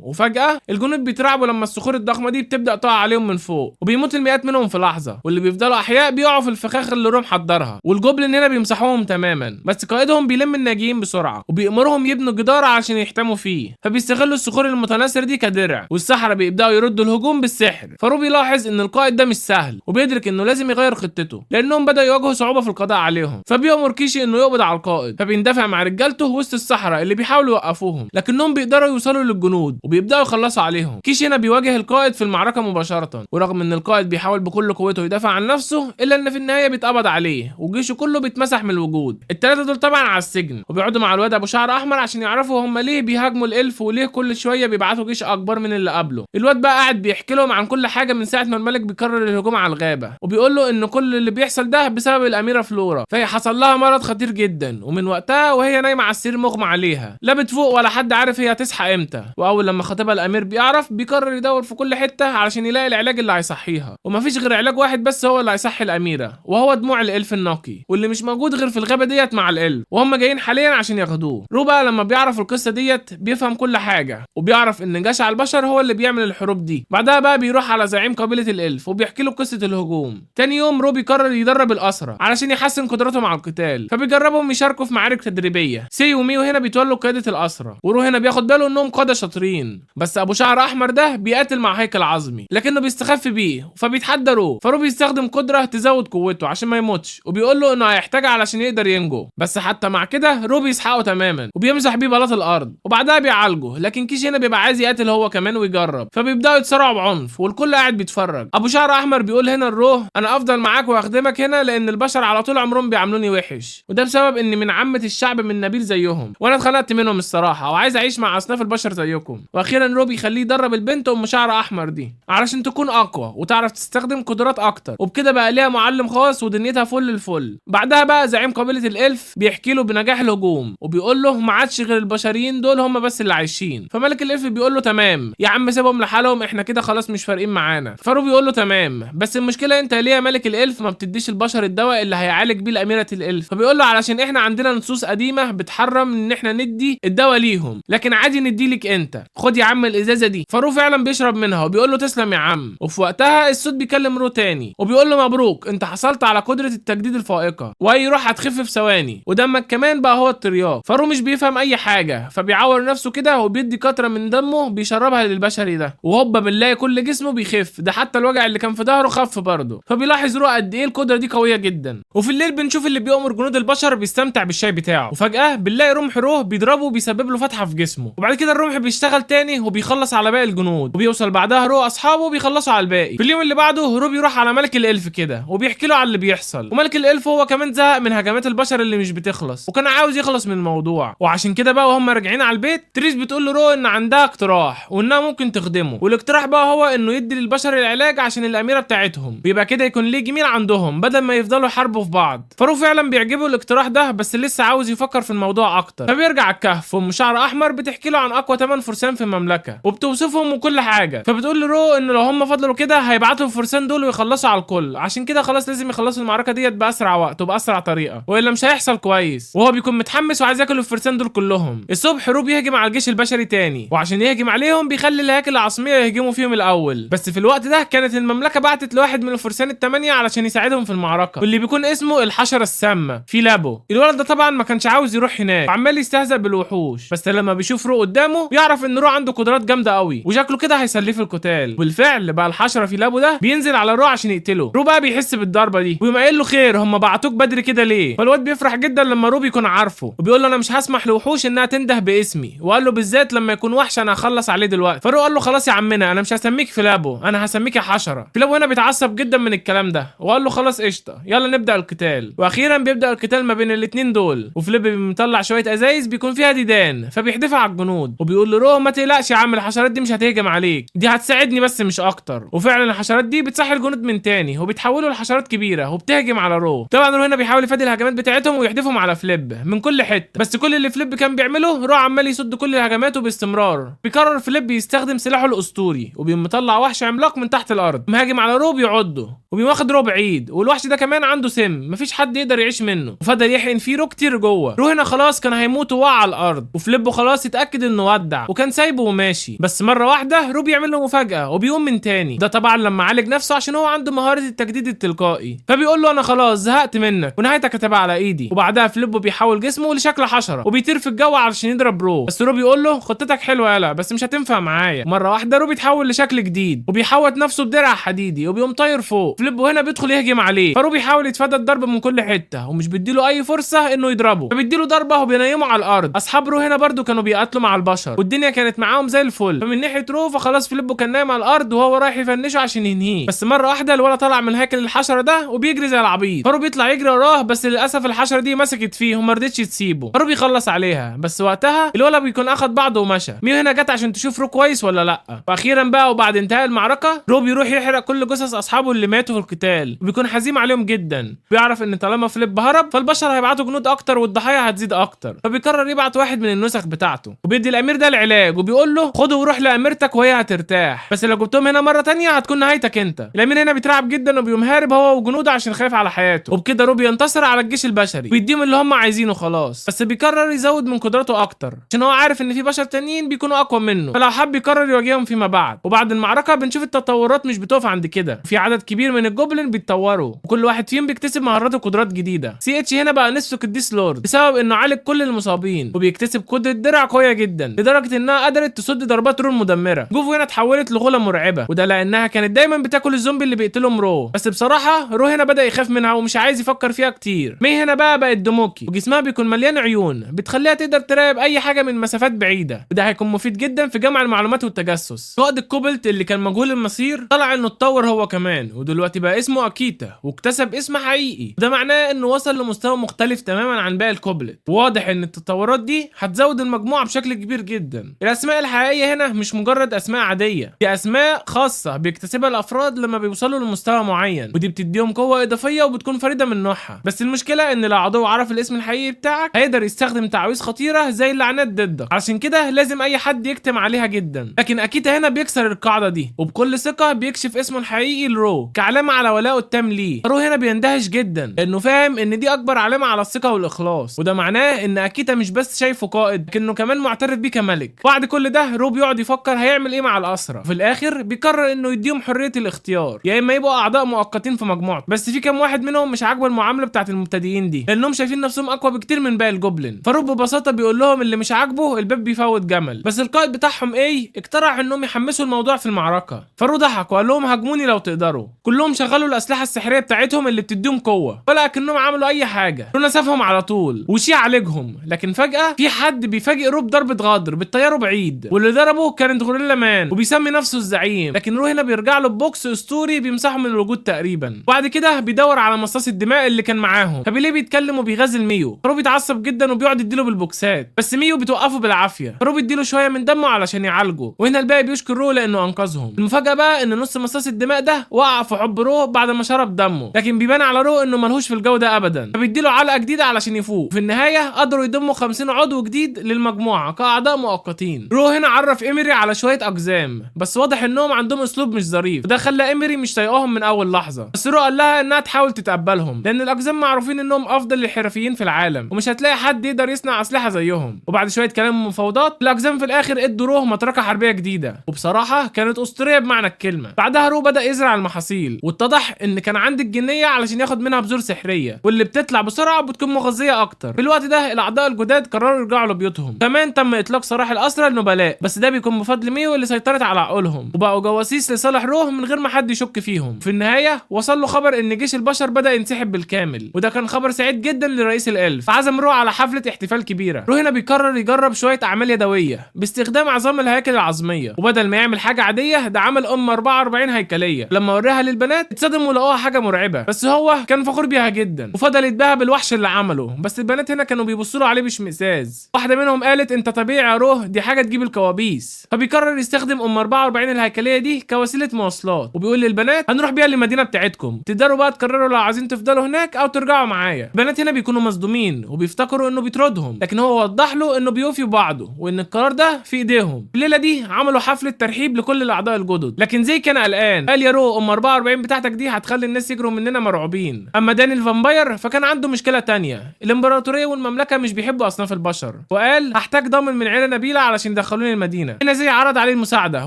وفجاه الجنود بيترعبوا لما الصخور الضخمه دي بتبدا تقع عليهم من فوق، وبيموت المئات منهم في لحظه، واللي بيفضلوا احياء بيقعوا في الفخاخ اللي روم حضرها. والجوبلين هنا بيمسحوهم تماما، بس قائدهم بيلم الناجيين بسرعه وبيأمرهم يبنوا جدار عشان يحتموا فيه، فبيستغلوا الصخور المتناثره دي كدرع، والسحره بيبداوا يردوا الهجوم بالسحر. فرو بيلاحظ ان القائد ده مش سهل، وبيدرك انه لازم يغير خطته لانهم بدأوا يواجهوا صعوبه في القضاء عليهم. فبيأمر كيشي انه يقبض على القائد، فبيندفع مع رجالته وسط الصحراء اللي بيحاولوا يوقفوهم، لكنهم بيقدروا يوصلوا للجنود وبيبداوا يخلصوا عليهم. كيشي هنا بيواجه القائد في المعركه مباشره، ورغم ان القائد بيحاول بكل قوته يدافع عن نفسه الا ان في النهايه بيتقبض عليه وجيشه كله بيتمسح من الوجود. الثلاثه دول طبعا على السجن، وبيقعدوا مع الواد ابو شعر احمر عشان يعرفوا هم ليه بيهاجموا الالف وليه كل شويه بيبعتوا جيش اكبر من اللي قبله. الواد بقى قاعد بيحكي لهم عن كل حاجه من ساعه ما الملك بيقرر الهجوم على الغابه، وبيقول له ان كل اللي بيحصل ده بسبب الاميره فلورا، فهي حصل لها مرض خطير جدا، ومن وقتها وهي نايمه على السرير مغمى عليها، لا بتفوق ولا حد عارف هي هتصحى امتى. واول لما خطيبها الامير بيعرف بيقرر يدور في كل حته علشان يلاقي العلاج اللي هيصحيها، ومفيش غير علاج واحد بس هو اللي هيصحي الاميره، وهو دموع الالف النقي، واللي مش موجود غير في الغابه ديت مع الالف، وهم جايين حاليا عشان ياخدوه. رو بقى لما بيعرف القصه ديت بيفهم كل حاجه، وبيعرف ان جشع البشر هو اللي بيعمل الحروب دي. بعدها بقى بيروح على زعيم قبيله الالف وبيحكي له قصه الهجوم. تاني يوم رو بيقرر يدرب الاسرى علشان يحسن قدراتهم على القتال، فبيجربهم يشاركوا في معارك تدريبيه. سي وميو هنا بيتولوا قياده الاسرى، ورو هنا بياخد باله انهم قاده شاطرين، بس ابو شعر احمر ده بيقاتل مع هيكل عظمي لكنه بيستخف بيه، فبيتحدى رو. فرو بيستخدم قدره تزود قوته عشان ما يموتش، وبيقول له انه هيحتاجها علشان يقدر ينجو، بس حتى مع كده رو بيسحقه تماما وبيمسح بيه بلاط الارض، وبعدها بيعالجه. لكن كيش هنا بيبقى عايز يقاتل هو كمان ويجرب، فبيبداوا يتصارعوا بعنف والكل قاعد بيتفرج. ابو شعر احمر بيقول هنا لرو انا افضل معاك واخدمك هنا لان البشر على طول عمرهم بيعاملوني وحش، وده بسبب اني من عامه الشعب من نبيل زيهم، وانا اتخنقت منهم الصراحه وعايز اعيش مع اصناف البشر زيكم. واخيرا رو بيخليه يدرب البنت ام شعر احمر دي علشان تكون اقوى وتعرف تستخدم قدرات اكتر، وبكده بقى ليها معلم خاص ودنيتها فل الفل. بعدها بقى زعيم قبيله الالف بيحكي له بنجاح الهجوم، وبيقول له ما عادش غير البشريين دول هم بس اللي عايشين. فملك الالف بيقول له تمام يا عم سيبهم لحالهم، احنا كده خلاص مش فارقين معانا. فرو بيقول له تمام، بس المشكله انت ليه يا ملك الالف ما بتديش البشر الدواء اللي هيعالج بيه الاميره الالف؟ فبيقول له علشان احنا عندنا نصوص قديمه بتحرم ان احنا ندي الدواء ليهم، لكن عادي نديلك انت، خد يا عم الازازه دي. فرو فعلا بيشرب منها وبيقول له تسلم يا عم. وفي وقتها الصوت بيكلم رو تاني وبيقول له مبروك انت حصلت على قدره التجديد الفائقه، واي روح هتخف في ثواني، ودمك كمان بقى هو الترياق. فرو مش بيفهم اي حاجه، فبيعور نفسه كده وبيدي قطره من دمه بيشربها للبشري ده، وهوبا بنلاقي كل جسمه بيخف، ده حتى الوجع اللي كان في ظهره خف برضه. فبيلاحظ رو قد ايه القدره دي قويه جدا. وفي الليل بنشوف اللي بيأمر جنود البشر بيستمتع بالشاي بتاعه، وفجاه بنلاقي رمح روح بيضربه وبيسبب له فتحه في جسمه، وبعد كده الرمح بيشتغل تاني وبيخلص على باقي الجنود، وبيوصل بعدها رو اصحابه بيخلصوا على الباقي. في اليوم اللي بعده رو بيروح على ملك الالف كده وبيحكي له على اللي بيحصل، وملك الالف هو كمان زهق من هجمات البشر اللي مش بتخلص وكان عاوز يخلص من الموضوع. وعشان كده بقى وهم راجعين على البيت تريس بتقول لرو ان عندها اقتراح وانها ممكن تخدمه، والاقتراح بقى هو انه يدي للبشر العلاج عشان الاميره بتاعتهم، بيبقى كده يكون ليه جميل عندهم بدل ما يفضلوا يحاربوا في بعض. فرو فعلا بيعجبه الاقتراح ده بس لسه عاوز يفكر في الموضوع اكتر، فبيرجع الكهف وام شعر احمر بتحكي له عن اقوى 8 فرسان في المملكه وبتوصفهم وكل حاجه، فبتقول لرو ان لو هم فضلوا كده هيبعتوا الفرسان دول ويخلصوا على الكل، عشان كده خلاص لازم يخلصوا المعركه ديت باسرع وقت وباسرع طريقه والا مش هيحصل كويس. وهو بيكون متحمس وعايز ياكل الفرسان دول كلهم. الصبح رو بيهجم على الجيش البشري تاني، وعشان يهجم عليهم بيخلي الهياكل العاصميه يهجموا فيهم الاول، بس في الوقت ده كانت المملكه بعتت لواحد من الفرسان الثمانيه علشان يساعدهم في المعركه، واللي بيكون اسمه الحشره السامه في لابو. الولد ده طبعا ما كانش عاوز يروح هناك وعمال يستهزأ بالوحوش، بس بس لما بيشوف رو قدامه بيعرف ان رو عنده قدرات جامده قوي وشكله كده هيسليه في القتال. بالفعل بقى الحشره في لابو ده بينزل على رو عشان يقتله. رو بقى بيحس بالضربه دي ويقوم قايل له خير هم بعتوك بدري كده ليه؟ فالواد بيفرح جدا لما رو بيكون عارفه وبيقول له انا مش هسمح لوحوش انها تنده باسمي، وقال له بالذات لما يكون وحش انا هخلص عليه دلوقتي. فرو قال له خلاص يا عمنا انا مش هسميك في لابو، انا هسميك يا حشره. في لابو هنا بيتعصب جدا من الكلام ده وقال له خلاص قشطه يلا نبدا القتال. واخيرا بيبدا القتال ما بين الاثنين دول، وفليب مطلع شويه ازايز بيكون فيها ديدان فبيحدفها على الجنود وبيقول له رو ما تقلقش يا عم الحشرات دي مش هتهجم عليك، دي هتساعدني بس مش اكتر. وفعلا الحشرات دي بتصحي الجنود من تاني وبيتحولوا لحشرات كبيره وبتهجم على رو. طبعا رو هنا بيحاول يفادي الهجمات بتاعتهم ويحدفهم على فليب من كل حته، بس كل اللي فليب كان بيعمله رو عمال يصد كل الهجمات وباستمرار. بيقرر فليب يستخدم سلاحه الاسطوري وبيقوم مطلع وحش عملاق من تحت الارض مهاجم على رو بيعضه وبيقوم واخد رو بعيد، والوحش ده كمان عنده سم مفيش حد يقدر يعيش منه وفضل يحقن فيه رو كتير جوه. رو هنا خلاص كان هيموت ووقع على الارض وفليب خلاص اتاكد انه ودع وكان سايبه وماشي، بس مره واحده رو بيعمل له مفاجاه وبيقوم من تاني. ده طبعا لما عالج نفسه عشان هو عنده مهاره التجديد التلقائي، فبيقول له انا خلاص زهقت منك ونهايتك هتبقى على ايدي. وبعدها فليب بيحول جسمه لشكل حشره وبيطير في الجو علشان يضرب رو، بس رو بيقول له خطتك حلوه يالا بس مش هتنفع معايا. مره واحده رو بيتحول لشكل جديد وبيحوط نفسه بدرع حديدي وبيقوم طاير فوق. فليب هنا بيدخل يهجم عليه، فرو بيحاول يتفادى الضرب من كل حته ومش بيديله اي فرصه انه يضربه، فبيديله ضربه وبينيمه على الارض. اصحاب رو هنا برده كانوا بيقاتلوا مع البشر والدنيا كانت معاهم زي الفل، فمن ناحيه رو فخلاص فليب كان نايم على الارض وهو رايح يفنشه عشان ينهيه، بس مره واحده الولد طلع من هيكل الحشره ده وبيجري زي العبيط. فرو بيطلع يجري وراه بس للاسف الحشره دي مسكت فيه وما رضتش تسيبه. فرو بيخلص عليها بس وقتها الولد بيكون اخد بعضه ومشى. ميو هنا جت عشان تشوف رو كويس ولا لا. واخيرا بقى وبعد انتهاء المعركه رو بيروح يحرق كل جثث اصحابه اللي ماتوا في القتال وبيكون حزين عليهم جدا. بيعرف ان طالما فليب هرب فالبشر هيبعتوا جنود اكتر والضحايا هتزيد اكتر، فبيقرر يبعت واحد من النسخ بتاعته وبيدي الامير ده العلاج وبيقول له خده وروح لاميرتك وهي هترتاح، بس لو جبتهم هنا مره تانية هتكون نهايتك انت. الامير هنا بيترعب جدا وبيقوم هارب هو وجنوده عشان خايف على حياته، وبكده رو بينتصر على الجيش البشري ويديهم اللي هم عايزينه خلاص، بس بيقرر يزود من قدراته اكتر عشان هو عارف ان في بشر تانيين بيكونوا اقوى منه، فلو حب يقرر يواجههم فيما بعد. وبعد المعركه بنشوف التطورات مش بتقف عند كده، في عدد كبير من الجوبلين بيتطوروا وكل واحد فيهم بيكتسب مهارات وقدرات جديده. سي اتش هنا بقى نصف قديس لورد بسبب انه عالج كل المصابين وبيكتسب قدره درع قويه جدا لدرجه انها قدرت تصد ضربات رو المدمره. جوفو هنا اتحولت لغوله مرعبه وده لانها كانت دايما بتاكل الزومبي اللي بيقتلهم رو، بس بصراحه رو هنا بدا يخاف منها ومش عايز يفكر فيها كتير. مي هنا بقى بقت دوموكي وجسمها بيكون مليان عيون بتخليها تقدر تراقب اي حاجه من مسافات بعيده، وده هيكون مفيد جدا في جمع المعلومات والتجسس. قائد الكوبلت اللي كان مجهول المصير طلع انه اتطور هو كمان ودلوقتي بقى اسمه اكيتا واكتسب اسم حقيقي، ده معناه انه وصل لمستوى مختلف تماما عن باقي الكوبلت. واضح ان التطورات دي هتزود المجموعه بشكل كبير جدا. الاسماء الحقيقيه هنا مش مجرد اسماء عاديه، دي اسماء خاصه بيكتسبها الافراد لما بيوصلوا لمستوى معين ودي بتديهم قوه اضافيه وبتكون فريده من نوعها. بس المشكله ان لو عدو عرف الاسم الحقيقي بتاعك هيقدر يستخدم تعويذ خطيره زي اللعنات ضدك، عشان كده لازم اي حد يكتم عليها جدا. لكن اكيتا هنا بيكسر القاعده دي وبكل ثقه بيكشف اسمه الحقيقي لرو كعلامه على ولائه التام ليه. رو هنا بيندهش جدا لانه فاهم ان دي اكبر علامه على الثقه والاخلاص، وده معناه ان اكيتا مش بس شايفه قائد لكنه كمان معترف بيه كملك. بعد كل ده رو بيقعد يفكر هيعمل ايه مع الاسرى، وفي الاخر بيقرر انه يديهم حريه الاختيار، يا اما يبقوا اعضاء مؤقتين في مجموعته. بس في كام واحد منهم مش عاجبه المعامله بتاعه المبتدئين دي لانهم شايفين نفسهم اقوى بكتير من باقي الجوبلين. فرو ببساطه بيقول لهم اللي مش عاجبه الباب بيفوت جمل، بس القائد بتاعهم ايه اقترح انهم يحمسوا الموضوع في المعركه. فرو ضحك وقال لهم هاجموني لو تقدروا. كلهم شغلوا الاسلحه السحريه بتاعتهم اللي بتديهم قوه ولا كانهم عملوا اي حاجه. رو نسفهم على طول وشي عالجهم، لكن فجاه في حد بيفاجئ رو بضربه غدر بتطيره بعيد، واللي ضربه كانت غوريلا مان وبيسمي نفسه الزعيم، لكن رو هنا بيرجع له بوكس اسطوري بيمسحه من الوجود تقريبا. بعد كده بيدور على مصاص الدماء اللي كان معاهم، فبيلاقيه بيتكلم وبيغازل ميو. رو بيتعصب جدا وبيقعد يديله بالبوكسات، بس ميو بتوقفه بالعافيه. رو بيديله شويه من دمه علشان يعالجه، وهنا الباقي بيشكر رو لانه انقذهم. المفاجاه بقى ان نص مصاص الدماء ده وقع في حب رو بعد ما شرب دمه، لكن بيبان على رو انه ملهوش في الجو ده ابدا، فبيديله علقه جديده علشان يفوق. في النهايه قدروا يضموا 50 عضو جديد للمجموعه كاعضاء مؤقتين. رو هنا عرف ايميري على شويه اقزام، بس واضح انهم عندهم اسلوب مش ظريف وده خلى ايميري مش طايقاهم من اول لحظه، بس رو قال لها انها تحاول تتقبلهم لان الاقزام معروفين انهم افضل الحرفيين في العالم ومش هتلاقي حد يقدر يصنع اسلحه زيهم. وبعد شويه كلام ومفاوضات الاقزام في الاخر ادوا رو مطرقه حربيه جديده، وبصراحه كانت اسطوريه بمعنى الكلمه. بعدها رو بدا يزرع المحاصيل واتضح ان كان عند الجنيه علشان ياخد منها بذور سحريه واللي بتطلع بسرعه وبتكون مغذيه اكتر. في الوقت ده الاعضاء الجداد قرروا يرجعوا لبيوتهم بيوتهم. كمان تم اطلاق سراح الاسرى النبلاء، بس ده بيكون بفضل ميو اللي سيطرت على عقولهم وبقوا جواسيس لصالح روه من غير ما حد يشك فيهم. في النهايه وصل له خبر ان جيش البشر بدا ينسحب بالكامل، وده كان خبر سعيد جدا لرئيس الالف، فعزم رو على حفله احتفال كبيره. رو هنا بيقرر يجرب شويه اعمال يدويه باستخدام عظام الهياكل العظميه، وبدل ما يعمل حاجه عاديه ده عمل 44 هيكليه. لما وراها للبنات اتصدموا ولقوها حاجه مرعبه، بس هو كان فخور بيها جدا وفضل يتباهى بالوحش اللي عمله. بس البنات هنا كانوا بيبصوا له عليه باشمئزاز. واحده منهم قالت انت طبيعي يا روح، دي حاجه تجيب الكوابيس. فبيقرر يستخدم 44 الهيكليه دي كوسيله مواصلات، وبيقول للبنات هنروح بيها للمدينه بتاعتكم، تقدروا بقى تقرروا لو عايزين تفضلوا هناك او ترجعوا معايا. البنات هنا بيكونوا مصدومين وبيفتكروا انه بيطردهم، لكن هو وضح له انه بيوفي ببعضه وان القرار ده في ايديهم. الليله دي عملوا حفله ترحيب لكل الاعضاء الجدد، لكن زي كان قلقان. قال يا رو 44 بتاعتك دي هتخلي الناس يجروا مننا مرعوبين. اما داني الفامباير فكان عنده مشكله تانية، الامبراطوريه والمملكه مش بيحبوا اصناف البشر، وقال هحتاج ضامن من عيله نبيله علشان يدخلوني المدينه. هنا زي عرض عليه المساعده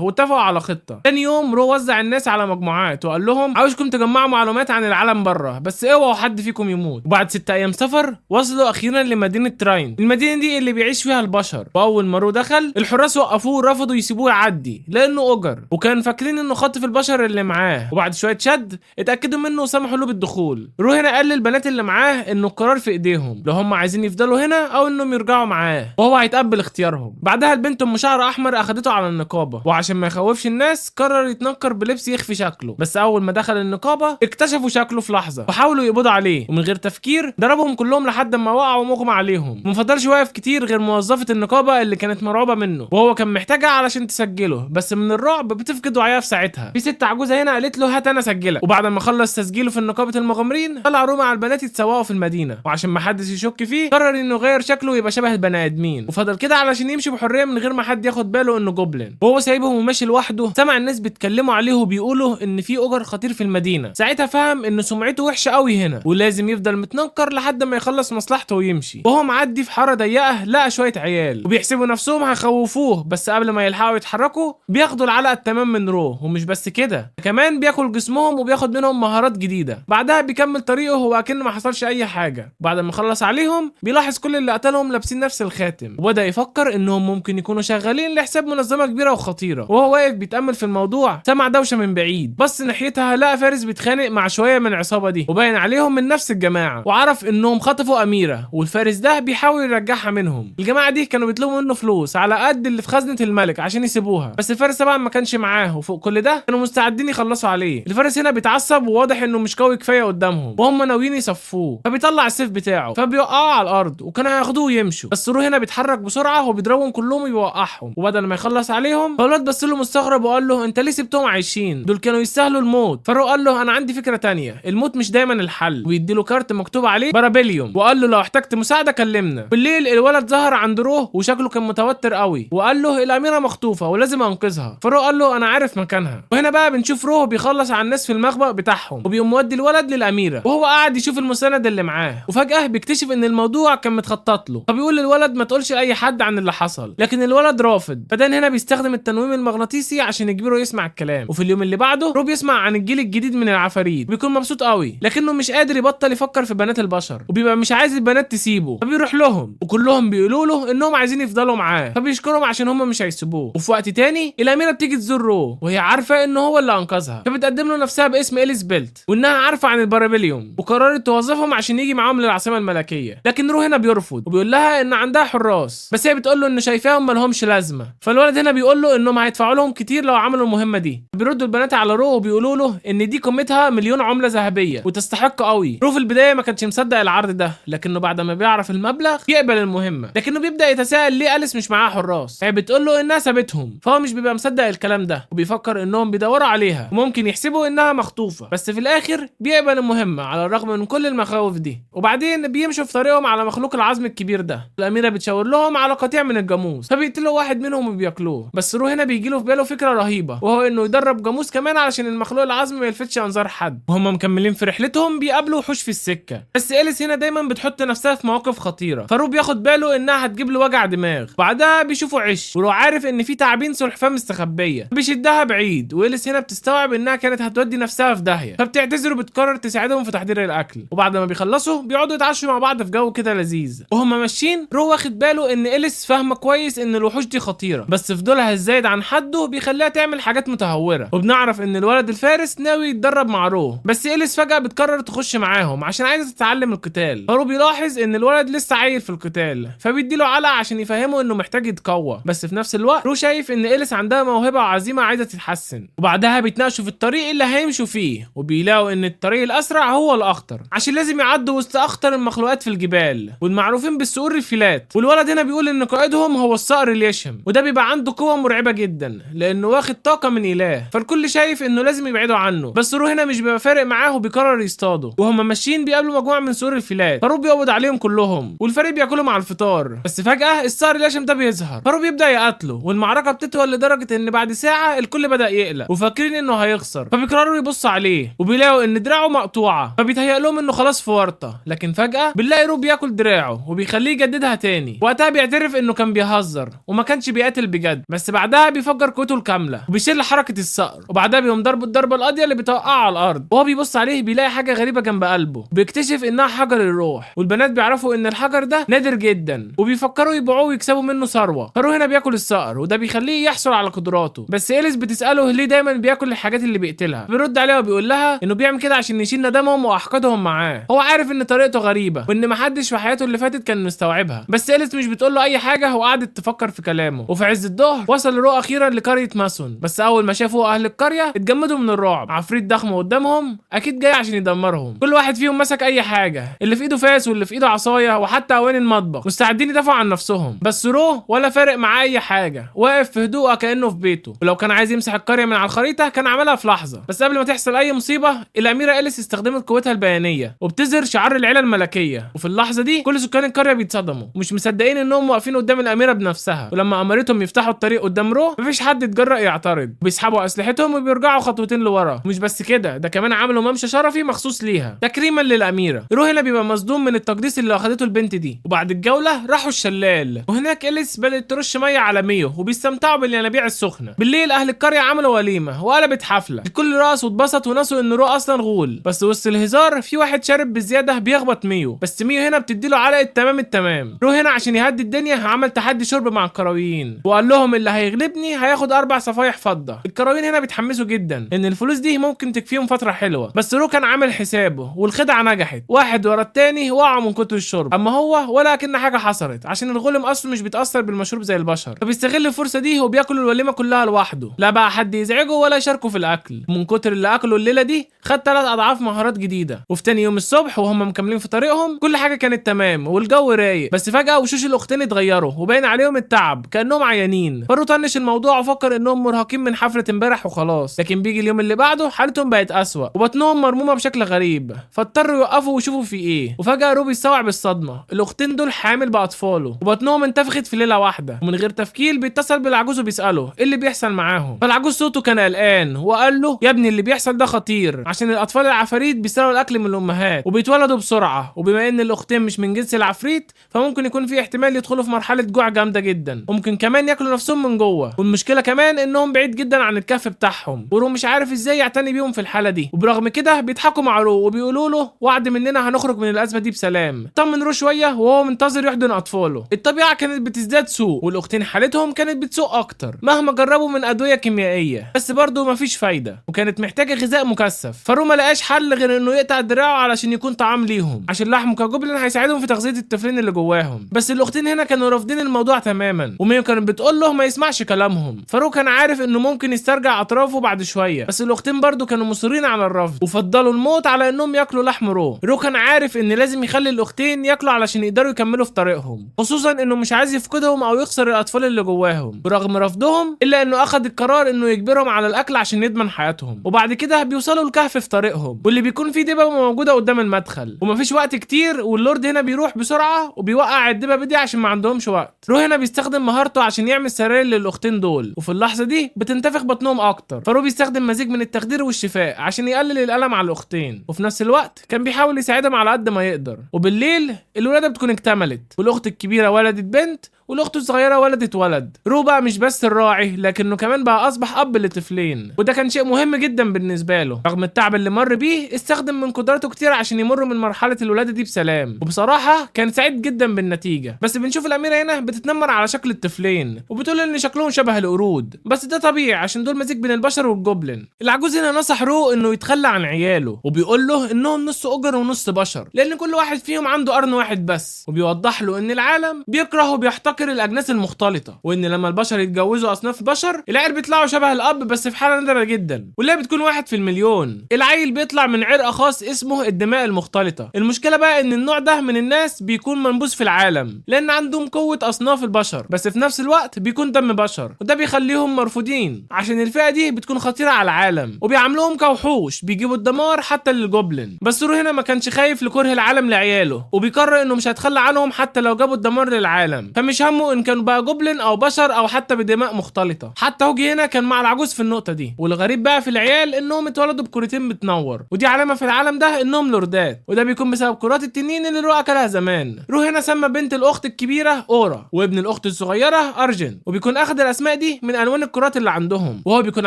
واتفقوا على خطه. تاني يوم رو وزع الناس على مجموعات وقال لهم عاوزكم تجمعوا معلومات عن العالم بره، بس اوعوا حد فيكم يموت. وبعد 6 ايام سفر وصلوا اخيرا لمدينه تراين، المدينه دي اللي بيعيش فيها البشر. واول ما رو دخل الحراس وقفوه ورفضوا يسيبوه يعدي لانه اجر، وكان فاكرين انه خاطف البشر اللي معاه. وبعد شويه شد اتاكدوا منه وسمحوا له بالدخول. رو هنا قال للبنات اللي معاه انه القرار في ايديهم، لو هم عايزين يفضلوا هنا او انهم يرجعوا معاه، وهو هيتقبل اختيارهم. بعدها البنت ام شعر احمر اخدته على النقابه، وعشان ما يخوفش الناس قرر يتنكر بلبس يخفي شكله. بس اول ما دخل النقابه اكتشفوا شكله في لحظه وحاولوا يقبضوا عليه، ومن غير تفكير ضربهم كلهم لحد ما وقعوا ومغمى عليهم. ما فضلش واقف كتير غير موظفه النقابه اللي كانت مرعوبه منه، وهو كان محتاجها علشان تسجله، بس من الرعب بتفقد وعيها في ساعتها. في ست عجوزه هنا قالت له هات انا اسجلك. وبعد ما خلص تسجيله في نقابه المغامرين طلع رو مع البنات يتسوقوا في المدينه، وعشان ما حدش يشك فيه قرر انه يغير شكله ويبقى شبه البني ادمين، وفضل كده علشان يمشي بحريه من غير ما حد ياخد باله انه جوبلين. وهو سايبهم وماشي لوحده سمع الناس بيتكلموا عليه وبيقولوا ان في اجر خطير في المدينه. ساعتها فهم ان سمعته وحشه قوي هنا ولازم يفضل متنكر لحد ما يخلص مصلحته ويمشي. وهو معدي في حاره ضيقه لقى شويه عيال وبيحسبوا نفسهم هيخوفوه، بس قبل ما يلحقوا يتحركوا بياخدوا العلقه التمام من رو. ومش بس كده، كمان بياكل جسمهم وبياخد منهم مهارات جديده. بعدها بيكمل طريقه هو اكن ما حصلش اي حاجه. بعد ما خلص عليهم بيلاحظ كل اللي قتلهم لابسين نفس الخاتم، وبدا يفكر انهم ممكن يكونوا شغالين لحساب منظمه كبيره وخطيره. وهو واقف بيتامل في الموضوع سمع دوشه من بعيد، بص ناحيتها لقى فارس بيتخانق مع شويه من العصابه دي وباين عليهم من نفس الجماعه، وعرف انهم خطفوا اميره والفارس ده بيحاول يرجعها منهم. الجماعه دي كانوا بيطلبوا منه فلوس على قد اللي في خزنه الملك عشان يسيبوها، بس الفارس طبعا ما كانش معاه، وفوق كل ده كانوا مستعدين يخلصوا عليه. الفارس هنا بيتعصب وواضح انه مش قوي كفايه قدامهم وهم ناويين يصفوه، فبيطلع السيف بتاعه فبيوقعوا على الارض وكانوا هياخدوه ويمشوا، بس رو هنا بيتحرك بسرعه وبيضربهم كلهم وبيوقعهم. وبدل ما يخلص عليهم فالواد بص له مستغرب وقال له انت ليه سبتهم عايشين؟ دول كانوا يستاهلوا الموت. فرو قال له انا عندي فكره تانية، الموت مش دايما الحل، ويدي له كارت مكتوب عليه بارابيليوم وقال له لو احتجت مساعده كلمنا. بالليل الولد ظهر عند رو وشكله كان متوتر قوي وقال له الاميره مخطوفه ولازم انقذها. فرو قال له انا عارف مكانها. وهنا بقى بنشوف رو بيخلص على الناس في المخبأ بتاعهم وبيقوم مودي الولد للاميره، وهو قاعد يشوف المسند اللي معاه، وفجاه بيكتشف ان الموضوع كان متخطط له. فبيقول للولد ما تقولش لاي حد عن اللي حصل، لكن الولد رافض. فدان هنا بيستخدم التنويم المغناطيسي عشان يجبره يسمع الكلام. وفي اليوم اللي بعده رو بيسمع عن الجيل الجديد من العفاريت، بيكون مبسوط قوي لكنه مش قادر يبطل يفكر في بنات البشر، وبيبقى مش عايز البنات تسيبه. فبيروح لهم وكلهم بيقولوا له انهم عايزين يفضلوا معاه، فبيشكرهم عشان هم مش هيسيبوه. وفي وقت تاني الاميره بتيجي تزور رو وهي عارفه ان هو اللي انقذها، فبتقدم له نفسها باسم إليزابيث وانها عارفه عن البارابيليوم، وقررت توظفهم عشان يجي معاهم للعاصمه الملكيه. لكن رو هنا بيرفض وبيقول لها ان عندها حراس، بس هي بتقول له ان شايفاهم ما لهمش لازمه. فالولد هنا بيقول له انهم هيدفعوا لهم كتير لو عملوا المهمه دي. بيردوا البنات على رو وبيقولوا له ان دي قيمتها مليون عمله ذهبيه وتستحق قوي. رو في البدايه ما كانش مصدق العرض ده، لكنه بعد ما بيعرف المبلغ يقبل المهمه، لكنه بيبدا يتساءل ليه أليس مش معاها حراس. هي بتقول له انها سابتهم، فهو مش بيبقى مصدق الكلام ده وبيفكر انهم بيدوروا عليها وممكن يحسبوا انها مخطوفه، بس في الاخر بيقبل المهمه على الرغم من كل المخاوف دي. وبعدين بيمشوا في طريقهم على مخلوق العظم الكبير ده. الاميره بتشاور لهم على قطيع من الجاموس فبيقتلوا واحد منهم وبياكلوه. بس رو هنا بيجي له في باله فكره رهيبه، وهو انه يدرب جاموس كمان علشان المخلوق العظم ما يلفتش انظار حد. وهم مكملين في رحلتهم بيقابلوا وحوش في السكه، بس إليس هنا دايما بتحط نفسها في مواقف خطيره، فرو بياخد باله انها هتجيب له وجع دماغ. بعدها بيشوفوا عش ورو عارف ان في تعابين سلحفاه مستخبيه بيشدها بعيد، وإليس هنا بتستوعب انها كانت هتودي نفسها في داهيه، فبتعتذر وبتقرر تساعدهم في تحضير الاكل. وبعد ما بيخلصوا بيقعدوا يتعشوا مع بعض في جو كده لذيذ. وهم ماشيين رو واخد واخد باله ان إليس فاهمه كويس ان الوحوش دي خطيره، بس فضولها الزايد عن حده بيخليها تعمل حاجات متهوره. وبنعرف ان الولد الفارس ناوي يتدرب مع رو، بس إليس فجاه بتقرر تخش معاهم عشان عايزه تتعلم القتال. فرو بيلاحظ ان الولد لسه عيل في القتال، فبيديله علقه عشان يفهمه انه محتاج يتقوى. بس في نفس الوقت رو شايف ان إليس عندها موهبه وعزيمه عايزه تتحسن. وبعدها بيتناقشوا في الطريق اللي هيمشوا فيه، وبيلاقوا ان الطريق الاسرع هو الاخطر عشان لازم يعدوا وسط اخطر المخلوقات في الجبال والمعروفين بالصقور الفيلات. والولد هنا بيقول ان قائدهم هو الصقر اليشم، وده بيبقى عنده قوه مرعبه جدا لانه واخد طاقه من اله، فالكل شايف انه لازم يبعدوا عنه. بس رو هنا مش بيبقى فارق معاه وبيقرر يصطاده. وهم ماشيين بيقابلوا مجموعه من صقور الفيلات، فرو بيقبض عليهم كلهم والفريق بياكلهم على الفطار. بس فجاه الصقر اليشم ده بيظهر، فرو بيبدا يقتله، والمعركه بتطول لدرجه ان بعد ساعه الكل بدا يقلق وفاكرين انه هيخسر، فبيقرروا يبصوا عليه وبيلاقوا ان دراعه مقطوعه، فبيتهيأ لهم انه خلاص في ورطه. لكن فجاه بنلاقي رو بياكل دراعه وبيخليه يجددها تاني. وقتها بيعترف انه كان بيهزر وما كانش بيقاتل بجد، بس بعدها بيفجر قوته الكامله وبيشيل حركه الصقر، وبعدها بيقوم ضربه الضربه القاضيه اللي بتوقعه على الارض. وهو بيبص عليه بيلاقي حاجه غريبه جنب قلبه، بيكتشف انها حجر الروح. والبنات بيعرفوا ان الحجر ده نادر جدا وبيفكروا يبيعوه ويكسبوا منه ثروه. فرو هنا بياكل الصقر وده بيخليه يحصل على قدراته. بس إليس بتساله ليه دايما بياكل الحاجات اللي بيقتلها، بيرد عليها وبيقول لها انه بيعمل كده عشان يشيل ندمهم واحقادهم معاه. هو عارف ان طريقته غريبه وان محدش في حياته اللي فاتت كان مستوعبها، بس إليس مش بتقول له اي حاجه وقعدت تفكر في كلامه. وفي عز الظهر وصل رو اخيرا لقريه ماسون، بس اول ما شافوا اهل القريه اتجمدوا من الرعب. عفريت ضخم قدامهم اكيد جاي عشان يدمرهم. كل واحد فيهم مسك اي حاجه، اللي في ايده فاس واللي في ايده عصايه وحتى اواني المطبخ، مستعدين يدافعوا عن نفسهم. بس رو ولا فارق معاه اي حاجه، واقف في هدوء كانه في بيته. ولو كان عايز يمسح القريه من على الخريطه كان عملها في لحظه. بس قبل ما تحصل اي مصيبه الاميره إليس استخدمت قوتها البيانيه وبتظهر شعار العيله الملكيه. وفي اللحظه دي كل سكان القريه بيتصدموا ومش مصدقين انهم واقفين قدام الاميره بنفسها. ولما امرتهم يفتحوا الطريق قدام رو مفيش حد اتجرأ يعترض، بيسحبوا اسلحتهم وبيرجعوا خطوتين لورا. ومش بس كده، ده كمان عملوا ممشى شرفي مخصوص ليها تكريما للاميره. رو هنا بيبقى مصدوم من التقديس اللي اخدته البنت دي. وبعد الجوله راحوا الشلال، وهناك إليس بدأت ترش ميه على ميو وبيستمتعوا بالينابيع السخنه. بالليل اهل القريه عملوا وليمه وقلبت حفله، الكل رقص واتبسط ونسوا ان رو اصلا غول. بس وسط الهزار في واحد شارب بزياده بيخبط ميو، بس ميو هنا بتديله علقه تمام التمام. رو هنا عشان يهدي الدنيا عمل تحدي شرب مع القرويين وقال لهم اللي هيغلبني هياخد 4 صفايح فضه. القرويين هنا بيتحمسوا جدا ان الفلوس دي ممكن تكفيهم فتره حلوه، بس رو كان عامل حسابه والخدعه نجحت. واحد ورا التاني وقعوا من كتر الشرب، اما هو ولا كأن حاجه حصلت عشان الغلم اصلا مش بيتاثر بالمشروب زي البشر، فبيستغل الفرصه دي وبياكل الوليمه كلها لوحده. لا بقى حد يزعجه ولا يشاركه في الاكل. من كتر اللي اكله الليله دي خد 3 اضعاف مهارات جديده. وفي تاني يوم الصبح وهم مكملين في طريقهم كل حاجه كانت تمام والجو رايق، بس فجاه وشوش الاختين اتغيروا وباين عليهم التعب كانهم عيانين. فرو طنش الموضوع وفكر انهم مرهقين من حفله امبارح وخلاص. لكن بيجي اليوم اللي بعده حالتهم بقت اسوأ وبطنهم مرمومه بشكل غريب، فاضطروا يوقفوا ويشوفوا في ايه. وفجاه رو بيستوعب الصدمه، الاختين دول حامل باطفاله وبطنهم انتفخت في ليله واحده. ومن غير تفكير بيتصل بالعجوز وبيساله ايه اللي بيحصل معاهم. فالعجوز صوته كان قلقان وقال له يا ابني اللي بيحصل ده خطير عشان الاطفال العفاريت بيسرقوا الاكل من الامهات وبيتولدوا بسرعه، وبما ان الاختين مش من جنس العفريت فممكن يكون في احتمال يدخلوا في مرحله جوع جامده جدا، وممكن كمان ياكلوا نفسهم من جوه. والمشكله كمان انهم بعيد جدا عن الكهف بتاعهم، ورو مش عارف ازاي يعتني بيهم في الحاله دي. وبرغم كده بيضحكوا مع رو وبيقولوا له وعد مننا هنخرج من الازمه دي بسلام. طمن رو شويه وهو منتظر يحضن اطفاله. الطبيعه كانت بتزداد سوء والاختين حالتهم كانت بتسوء اكتر مهما جربوا من ادويه كيميائيه، بس برضه مفيش فايده وكانت محتاجه غذاء مكثف. فرو ما لقاش حل غير انه يقطع دراعه علشان يكون طعام ليهم، عشان لحمه كجبلن هيساعدهم في تغذيه الطفلين اللي جواهم. بس الاختين هنا كانوا رافضين الموضوع تماما، وميو كانت بتقول له ما يسمعش كلامهم. فرو كان عارف انه ممكن يسترجع اطرافه بعد شويه، بس الاختين برضه كانوا مصرين على الرفض وفضلوا الموت على انهم ياكلوا لحم رو كان عارف ان لازم يخلي الاختين ياكلوا علشان يقدروا يكملوا في طريقهم، خصوصا انه مش عايز يفقدهم او يخسر الاطفال اللي جواهم. برغم رفضهم الا انه اخذ القرار انه يجبرهم على الاكل عشان يضمن حياتهم. وبعد كده بيوصلوا الكهف في طريقهم واللي بيكون فيه دببه موجوده قدام المدخل، ومفيش وقت كتير واللورد هنا بيروح بسرعه وبيوقع الدببه دي عشان ما عندهمش وقت. رو هنا بيستخدم مهارته عشان يعمل سراير للاختين دول، وفي اللحظه دي بتنتفخ بطنهم اكتر. فرو بيستخدم مزيج من التخدير والشفاء عشان يقلل الالم على الاختين، وفي نفس الوقت كان بيحاول يساعدهم على قد ما يقدر. وبالليل الولاده بتكون اكتملت والاخت الكبيره ولدت بنت والاخت الصغيره ولدت ولد. رو بقى مش بس الراعي لكنه كمان بقى اصبح اب لطفلين، وده كان شيء مهم جدا بالنسبه له. رغم التعب اللي مر بيه استخدم من قدراته كتير عشان يمر من مرحله الولاده دي بسلام، وبصراحه كان سعيد جدا بالنتيجه. النتيجه. بس بنشوف الاميره هنا بتتنمر على شكل الطفلين وبتقول ان شكلهم شبه القرود، بس ده طبيعي عشان دول مزيج بين البشر والجوبلين. العجوز هنا نصح رو انه يتخلى عن عياله وبيقول له انهم نص اجر ونص بشر لان كل واحد فيهم عنده قرن واحد بس، وبيوضح له ان العالم بيكره وبيحتقر الاجناس المختلطه، وان لما البشر يتجوزوا اصناف بشر العيال بيطلعوا شبه الاب بس في حاله نادره جدا واللي بتكون 1 في المليون. العيل بيطلع من عرق خاص اسمه الدماء المختلطه. المشكله بقى ان النوع ده من الناس بيكون منبوذ في العالم لان عندهم قوه اصناف البشر بس في نفس الوقت بيكون دم بشر، وده بيخليهم مرفوضين عشان الفئه دي بتكون خطيره على العالم وبيعاملوهم كوحوش بيجيبوا الدمار حتى للجوبلين. بس رو هنا ما كانش خايف لكره العالم لعياله وبيقرر انه مش هيتخلى عنهم حتى لو جابوا الدمار للعالم، فمش همه ان كانوا بقى جوبلين او بشر او حتى بدماء مختلطه. حتى هوجي هنا كان مع العجوز في النقطه دي. والغريب بقى في العيال انهم اتولدوا بكرتين بتنور، ودي علامه في العالم ده انهم لوردات، وده بيكون بسبب كرات التنين اللي رو اكلها زمان. رو هنا سمى بنت الاخت الكبيره اورا وابن الاخت الصغيره ارجن، وبيكون اخد الاسماء دي من الوان الكرات اللي عندهم، وهو بيكون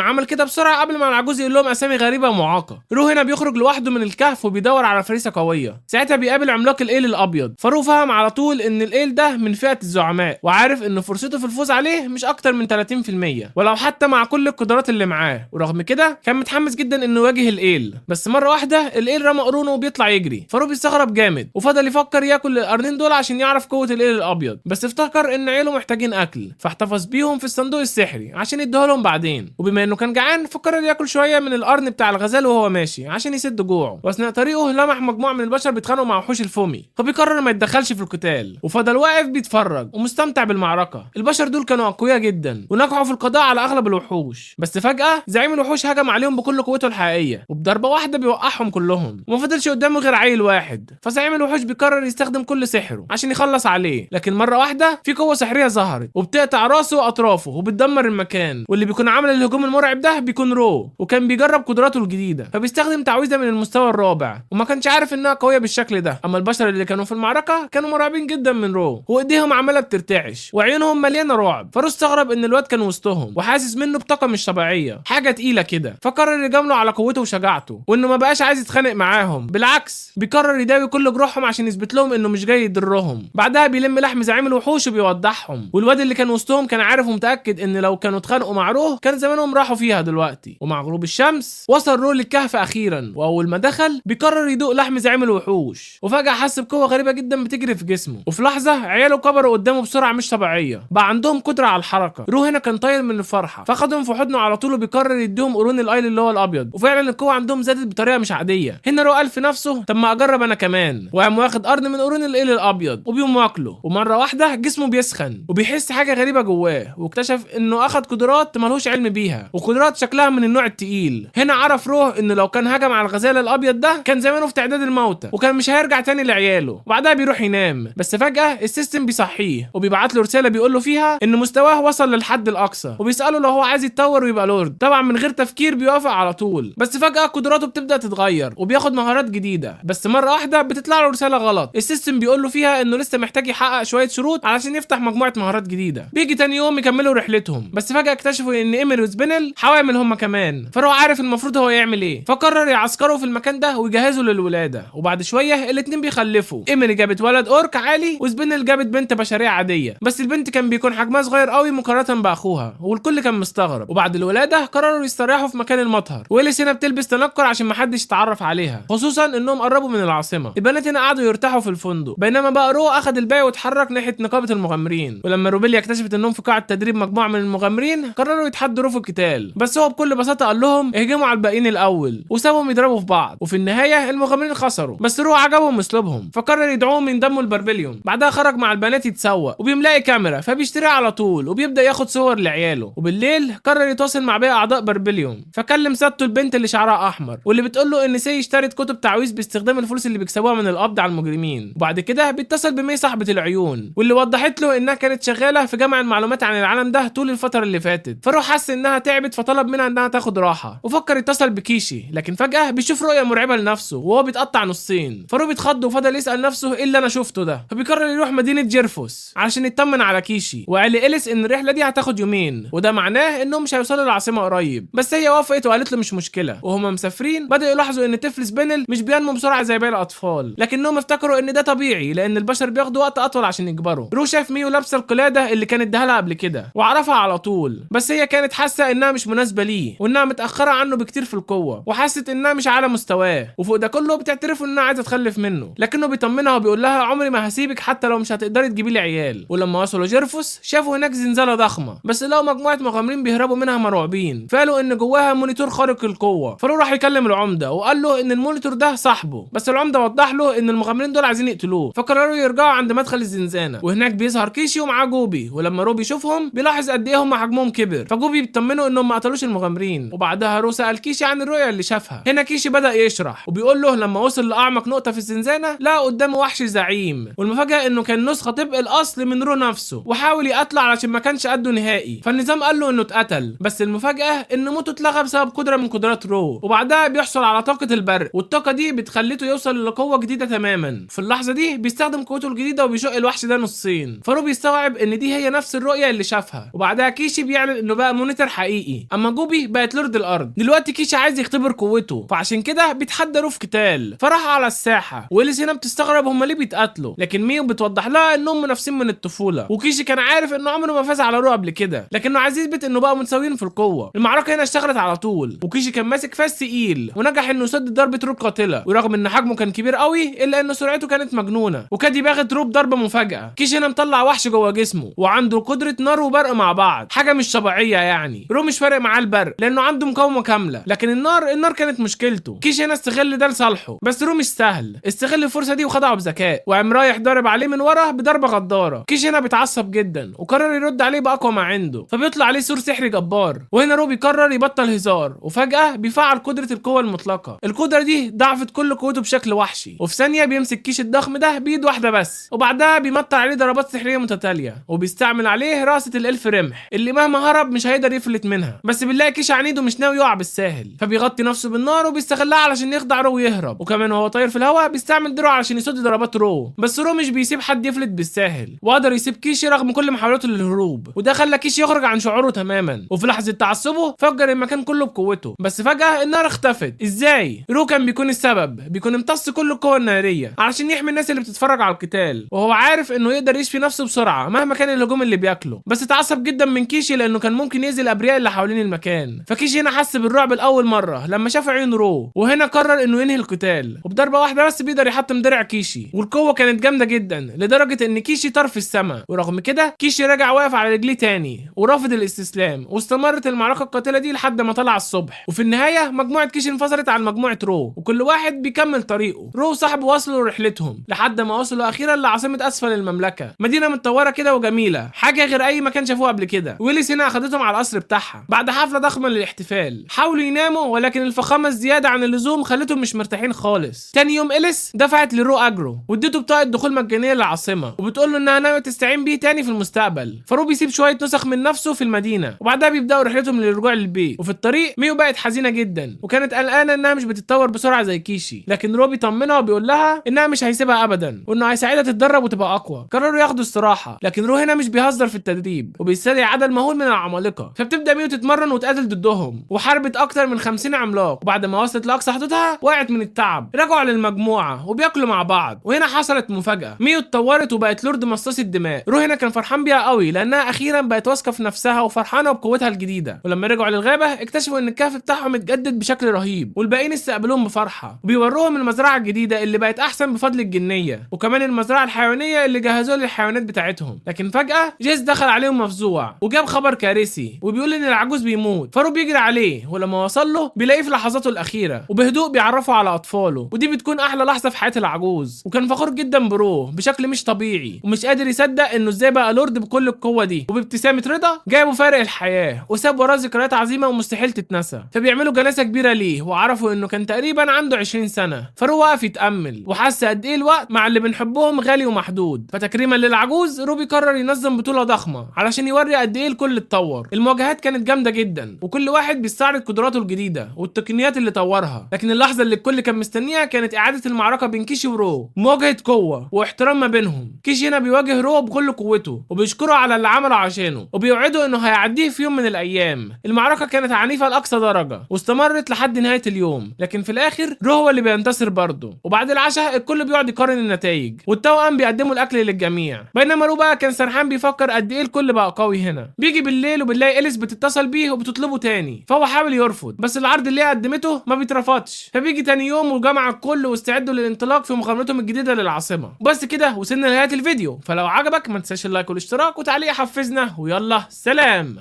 عمل كده بسرعه قبل ما العجوز يقول لهم اسامي غريبه ومعاقه. رو هنا بيخرج لوحده من الكهف وبيدور على فريسه قويه. ساعتها بيقابل عملاق الايل الابيض، فرو فهم على طول ان الايل ده من فئه الزعماء وعارف ان فرصته في الفوز عليه مش اكتر من 30% ولو حتى مع كل القدرات اللي معاه. ورغم كده كان متحمس جدا انه يواجه الايل، بس مره واحده الايل رمى قرونه وبيطلع يجري، فرو بيستغرب جامد وفضل يفكر ياكل القرنين دول عشان يعرف قوه الايل الابيض، بس افتكر ان عيله محتاجين اكل فاحتفظ بيهم في الصندوق السحري عشان يديه لهم بعدين. وبما انه كان جعان فقرر ياكل شويه من القرن بتاع الغزال وهو ماشي عشان يسد جوعه، واثناء طريقه لمح مجموعه من البشر بيتخانقوا مع وحوش الفومي، فبيقرر ما يتدخلش في القتال وفضل واقف بيتفرج ومستمتع بالمعركه. البشر دول كانوا اقوياء جدا ونجحوا في القضاء على اغلب الوحوش، بس فجاه زعيم الوحوش هجم عليهم بكل قوته الحقيقيه وبضربه واحده بيوقعهم كلهم وما فضلش قدامه غير عيل واحد. فزعيم الوحوش بيقرر يستخدم كل سحره عشان يخلص عليه، لكن مره واحده في قوه سحريه ظهرت وبتقطع راسه واطرافه وبتدمر المكان، واللي بيكون عامل الهجوم المرعب ده بيكون رو، وكان بيجرب قدراته الجديده فبيستخدم تعويذه من المستوى الرابع وما كانش عارف انها قويه بالشكل ده. اما البشر اللي كانوا في المعركه كانوا مرعبين جدا من رو وايديهم عماله بترتعش وعيونهم مليانه رعب، فرو استغرب ان الواد كان وسطهم وحاسس منه بطاقه مش طبيعيه، حاجه تقيله كده، فقرر يجامله على قوته وشجاعته وانه ما بقاش عايز يتخانق معاهم، بالعكس بيقرر يداوي كل جروحهم عشان يثبت لهم انه مش جاي يضرهم. بعدها بيلم لحم زعيم الوحوش وبيوضحهم، والواد اللي كان وسطهم كان عارف ومتاكد ان لو كانوا اتخانقوا مع روح كان زمانهم راحوا فيها دلوقتي. ومع غروب الشمس وصل رو للكهف اخيرا، واول ما دخل بيقرر يدوق لحم زعيم الوحوش، وفجاه حس بقوه غريبه جدا بتجري في جسمه، وفي لحظه عياله كبروا قدامه بسرعه مش طبيعيه، بقى عندهم قدره على الحركه. رو هنا كان طاير من الفرحه فاخدهم في حضنه على طول وبيقرر يديهم قرون الايل اللي هو الابيض، وفعلا القوه عندهم زادت بطريقه مش عاديه. هنا رو قال في نفسه طب ما اجرب انا كمان، وقام واخد قرن من قرون الايل الابيض وبيقوم واكله، ومره واحده جسمه بيسخن وبيحس حاجه غريبه جواه، واكتشف انه اخد قدرات ملهوش علم بيها وقدرات شكلها من النوع التقيل. هنا عرف روح انه لو كان هجم على الغزال الابيض ده كان زمانه في تعداد الموتى وكان مش هيرجع تاني لعياله، وبعدها بيروح ينام. بس فجاه السيستم بيصحيه وبيبعت له رساله بيقول له فيها ان مستواه وصل للحد الاقصى، وبيساله لو هو عايز يتطور ويبقى لورد. طبعا من غير تفكير بيوافق على طول، بس فجاه قدراته بتبدا تتغير وبياخد مهارات جديده، بس مره واحده بتطلع له رساله غلط السيستم بيقول له فيها انه لسه محتاج يحقق شويه شروط علشان يفتح مجموعه مهارات جديده. بيجي تاني يوم يكملوا رحلتهم، بس فجاه اكتشفوا ان ايميل وسبينل حوامل هم كمان، فهو عارف المفروض هو يعمل ايه، فقرر يعسكروا في المكان ده ويجهزوا للولاده. وبعد شويه الاتنين بيخلفوا، ايميل جابت ولد اورك عالي وسبينل جابت بنت بشريه عاديه، بس البنت كان بيكون حجمها صغير قوي مقارنه باخوها والكل كان مستغرب. وبعد الولاده قرروا يستريحوا في مكان المطهر، وإليس هنا بتلبس تنكر عشان محدش يتعرف عليها، خصوصا انهم قربوا من العاصمه. البنات هنا قعدوا يرتاحوا في الفندق، بينما بقى رو اخذ الباقي واتحرك ناحيه نقابه المغامرين. ولما روبيليا اكتشفت انهم في قاعه تدريب مجموعه من المغامرين قرروا يتحدوا رو في القتال، بس هو بكل بساطه قال لهم اهجموا على الباقيين الاول وسابهم يضربوا في بعض، وفي النهايه المغامرين خسروا، بس رو عجبهم اسلوبهم فقرر يدعوهم ينضموا لبربليون. بعدها خرج مع البنات يتسوق وبيملاقي كاميرا فبيشتريها على طول وبيبدا ياخد صور لعياله. وبالليل قرر يتواصل مع باقي اعضاء بربليون، فكلم ساتو البنت اللي شعرها احمر واللي بتقول له ان سي اشترت كتب تعويذ باستخدام الفلوس اللي بيكسبوها من القبض على المجرمين. وبعد كده بيتصل بمي صاحبه العيون واللي وضحت له انها كانت شغاله في جمع المعلومات عن العالم ده طول الفتره اللي فاتت، فروح حس انها تعبت فطلب منها انها تاخد راحه، وفكر يتصل بكيشي لكن فجاه بيشوف رؤيه مرعبه لنفسه وهو بيتقطع نصين، فروح بيتخض وفضل يسال نفسه ايه اللي انا شفته ده، فبيقرر يروح مدينه جيرفوس علشان يطمن على كيشي، وقال لإليس ان الرحله دي هتاخد يومين وده معناه انهم مش هيوصلوا للعاصمه قريب، بس هي وافقت وقالت له مش مشكله. وهما مسافرين بدأوا يلاحظوا ان طفل سبينل مش بينمو بسرعه زي باقي الاطفال، لكنهم افتكروا ان ده طبيعي لان البشر بياخدوا وقت اطول عشان يكبروا. رو شاف ميو لابسه القلاده اللي كانت اداها لها قبل كده وعرفها على طول، بس هي كانت حاسه انها مش مناسبه ليه وانها متاخره عنه بكتير في القوه، وحست انها مش على مستواه، وفوق ده كله بتعترف انها عايزه تخلف منه، لكنه بيطمنها وبيقول لها عمري ما هسيبك حتى لو مش هتقدري تجيبي لي عيال. ولما وصلوا جيرفوس شافوا هناك زنزانه ضخمه، بس لقوا مجموعه مغامرين بيهربوا منها مرعوبين، فقالوا ان جواها مونيتور خارق القوه. فرو راح يكلم العمده وقال له ان المونيتور ده صاحبه، بس العمده وضح له ان المغامرين دول عايزين يقتلوه، فقرروا يرجعوا عند مدخل الزنزانه، وهناك بيظهر كيشي ومعاه جوبي، ولما رو بيشوفهم بيلاحظ قد ايه هم حجمهم كبر، فجوبي بيطمنوا انهم ما قتلوش المغامرين. وبعدها رو سأل كيشي عن الرؤيه اللي شافها. هنا كيشي بدأ يشرح وبيقول له لما وصل لاعمق نقطه في الزنزانه لقى قدامه وحش زعيم، والمفاجاه انه كان نسخه طبق الاصل من رو نفسه، وحاول يقتله علشان ما كانش قده نهائي، فالنظام قال له انه اتقتل، بس المفاجاه ان موته اتلغى بسبب قدره من قدرات رو، وبعدها بيحصل على طاقه البرق، والطاقه دي بتخليته يوصل لقوه جديده تماما. في اللحظه دي بيستخدم قوته الجديده وبيشق الوحش ده نصين، فرو بيستوعب ان دي هي نفس الرؤيه اللي شافها. وبعدها كيشي بيعلن انه بقى مونيتور حقيقي، اما جوبي بقت لورد الارض. دلوقتي كيشي عايز يختبر قوته، فعشان كده بيتحدى رو في قتال، فراح على الساحه، وإليس هنا بتستغرب هم ليه بيتقاتلوا، لكن ميو بتوضح لها انهم منافسين من الطفوله، وكيشي كان عارف انه عمره ما فاز على رو قبل كده، لكنه عايز يثبت انه بقى متساويين في القوه. المعركه هنا اشتغلت على طول، وكيشي كان ماسك فاس تقيل ونجح انه يسدد ضربه رو قاتله، ورغم ان حجمه كان كبير قوي الا ان سرعته كانت مجنونه، وكاد يباغت رو بضربه مفاجاه. كيشي هنا مطلع وحش جوه جسمه وعنده قدره نار وبرق مع بعض، حاجه مش طبيعيه يعني. رو مش فارق معاه البرق لانه عنده مقاومه كامله، لكن النار كانت مشكلته. كيشي هنا استغل ده لصالحه، بس رو مش سهل، استغل الفرصه دي وخدعه بذكاء، وقام رايح ضارب عليه من ورا بضربه غداره. كيشي هنا بيتعصب جدا وقرر يرد عليه باقوى ما عنده، فبيطلع عليه سور سحري جبار، وهنا رو بيقرر يبطل هزار، وفجاه بيفعل قدره القوه المطلقه. القدره دي ضعفت كل قوته بشكل وحشي، وفي ثانيه بيمسك كيش الضخم ده بايد واحده بس، وبعدها بيمطر عليه ضربات سحريه متتاليه، وبيستعمل عليه راسه الالف رمح اللي مهما هرب مش هيقدر يفلت منها، بس بنلاقي كيش عنيد ومش ناوي يقع بالساهل، فبيغطي نفسه بالنار وبيستغلها علشان يخدع رو ويهرب، وكمان وهو طاير في الهواء بيستعمل دروع علشان يصد ضربات رو، بس رو مش بيسيب حد يفلت بالساهل، وقدر يسيب كيشي رغم كل محاولاته للهروب، وده خلى كيشي يخرج عن شعوره تماما، وفي لحظه تعصبه فجر المكان كله بقوته، بس فجاه النار اختفت. ازاي؟ رو كان بيكون السبب، بيكون امتص كل القوه الناريه علشان يحمي الناس اللي بتتفرج على القتال، وهو عارف انه يقدر يشفي نفسه بسرعه مهما كان الهجوم اللي بياكله، بس اتعصب جدا من كيشي لانه كان ممكن يأذي الابرياء اللي حوالين المكان. فكيشي هنا حس بالرعب لاول مره لما شاف عيون رو، وهنا قرر انه ينهي القتال، وبضربه واحده بس بيقدر يحطم درع كيشي، والقوه كانت جامده جدا لدرجه ان كيشي طار في السماء، ورغم كده كيشي رجع واقف على رجليه تاني ورافض الاستسلام، واستمرت المعركه القاتله دي لحد ما طلع الصبح. وفي النهايه مجموعه كيشي انفصلت عن مجموعه رو، وكل واحد بيكمل طريقه. رو وصاحبه وصلوا رحلتهم لحد ما وصلوا اخيرا لعاصمه اسفل المملكه، مدينه متطوره كده وجميله، حاجه غير اي مكان شافوه قبل كده. وإليس هنا اخدتهم على القصر بتاعها بعد حفله ضخمه للاحتفال. حاولوا يناموا ولكن الفخامه الزياده عن اللزوم خلتهم مش مرتاحين خالص. تاني يوم إليس دفعت لرو اجرو واديته بطاقه دخول مجانيه للعاصمه، وبتقول له انها ناويه تستعين بيه تاني في المستقبل. فرو بيسيب شويه نسخ من نفسه في المدينه، وبعدها بيبداوا رحلتهم للرجوع للبيت. وفي الطريق ميو بقت حزينه جدا وكانت قلقانه انها مش بتتطور بسرعه زي كيشي، لكن رو بيطمنها وبيقول لها انها مش هيسيبها ابدا وانه هيساعدها تتدرب وتبقى اقوى. قرروا ياخدوا استراحه، لكن رو هنا مش بيهزر في التدريب وبيستدعي عدد مهول من العمالقه، فبتبدا ميو تتمرن وتقاتل ضدهم، وحاربت اكتر من 50 عملاق، وبعد ما وصلت لاقصى حدودها وقعت من التعب. رجعوا للمجموعه وبياكلوا مع بعض، وهنا حصلت مفاجاه، ميو اتطورت وبقت لورد مصاص الدماء. رو هنا كان فرحان بيها قوي لانها اخيرا بقت واثقه في نفسها وفرحانه بقوتها الجديده. ولما رجعوا للغابه اكتشفوا ان الكهف بتاعهم اتجدد بشكل رهيب، والباقيين استقبلوهم بفرحه، وبيوروهم المزرعه الجديده اللي بقت احسن بفضل الجنيه، وكمان المزرعه الحيوانيه اللي جهزوها للحيوانات بتاعتهم. لكن فجاه جيس دخل عليهم مفزوع وجاب خبر كارثي وبيقول ان العجوز بيموت. فارو بيجري عليه، ولما وصل له بيلاقيه في لحظاته الاخيره وبهدوء بيعرفه على اطفاله، ودي بتكون احلى لحظه في حياه العجوز. وكان فخور جدا بروه بشكل مش طبيعي ومش قادر يصدق انه ازاي بقى لورد بكل القوه دي، وبابتسامه رضا جابوا فارق الحياه وساب وراه ذكريات عظيمه ومستحيل تتنسى. فبيعملوا جلسه كبيره ليه وعرفوا انه كان تقريبا عنده 20 سنه. فارو وقف يتامل وحس قد ايه الوقت مع اللي بنحبهم غالي ومحدود. فتكريما للعجوز روبي قرر ينظم بطوله ضخمه علشان يوري قد ايه الكل اتطور. المواجهات كانت جامده جدا وكل واحد بيستعرض قدراته الجديده والتقنيات اللي طورها، لكن اللحظه اللي الكل كان مستنيها كانت اعاده المعركه بين كيشي ورو، مواجهه قوه واحترام ما بينهم. كيشي هنا بيواجه رو بكل قوته وبيشكره على اللي عمله عشانه وبيوعده انه هيعديه في يوم من الايام. المعركه كانت عنيفه لاقصى درجه واستمرت لحد نهايه اليوم، لكن في الاخر رو هو اللي بينتصر برضه. وبعد العشاء الكل بيقعد يقارن النتائج، والتوأم كلهم بيقدموا الاكل للجميع، بينما رو بقى كان سرحان بيفكر قد ايه الكل بقى قوي هنا. بيجي بالليل وبنلاقي إليس بتتصل بيه وبتطلبه تاني، فهو حاول يرفض، بس العرض اللي هي قدمته ما بيترفضش. فبيجي تاني يوم وجمع الكل واستعدوا للانطلاق في مغامرتهم الجديده للعاصمه. بس كده وصلنا لنهايه الفيديو، فلو عجبك ما تنساش اللايك والاشتراك وتعليق حفزنا، ويلا سلام.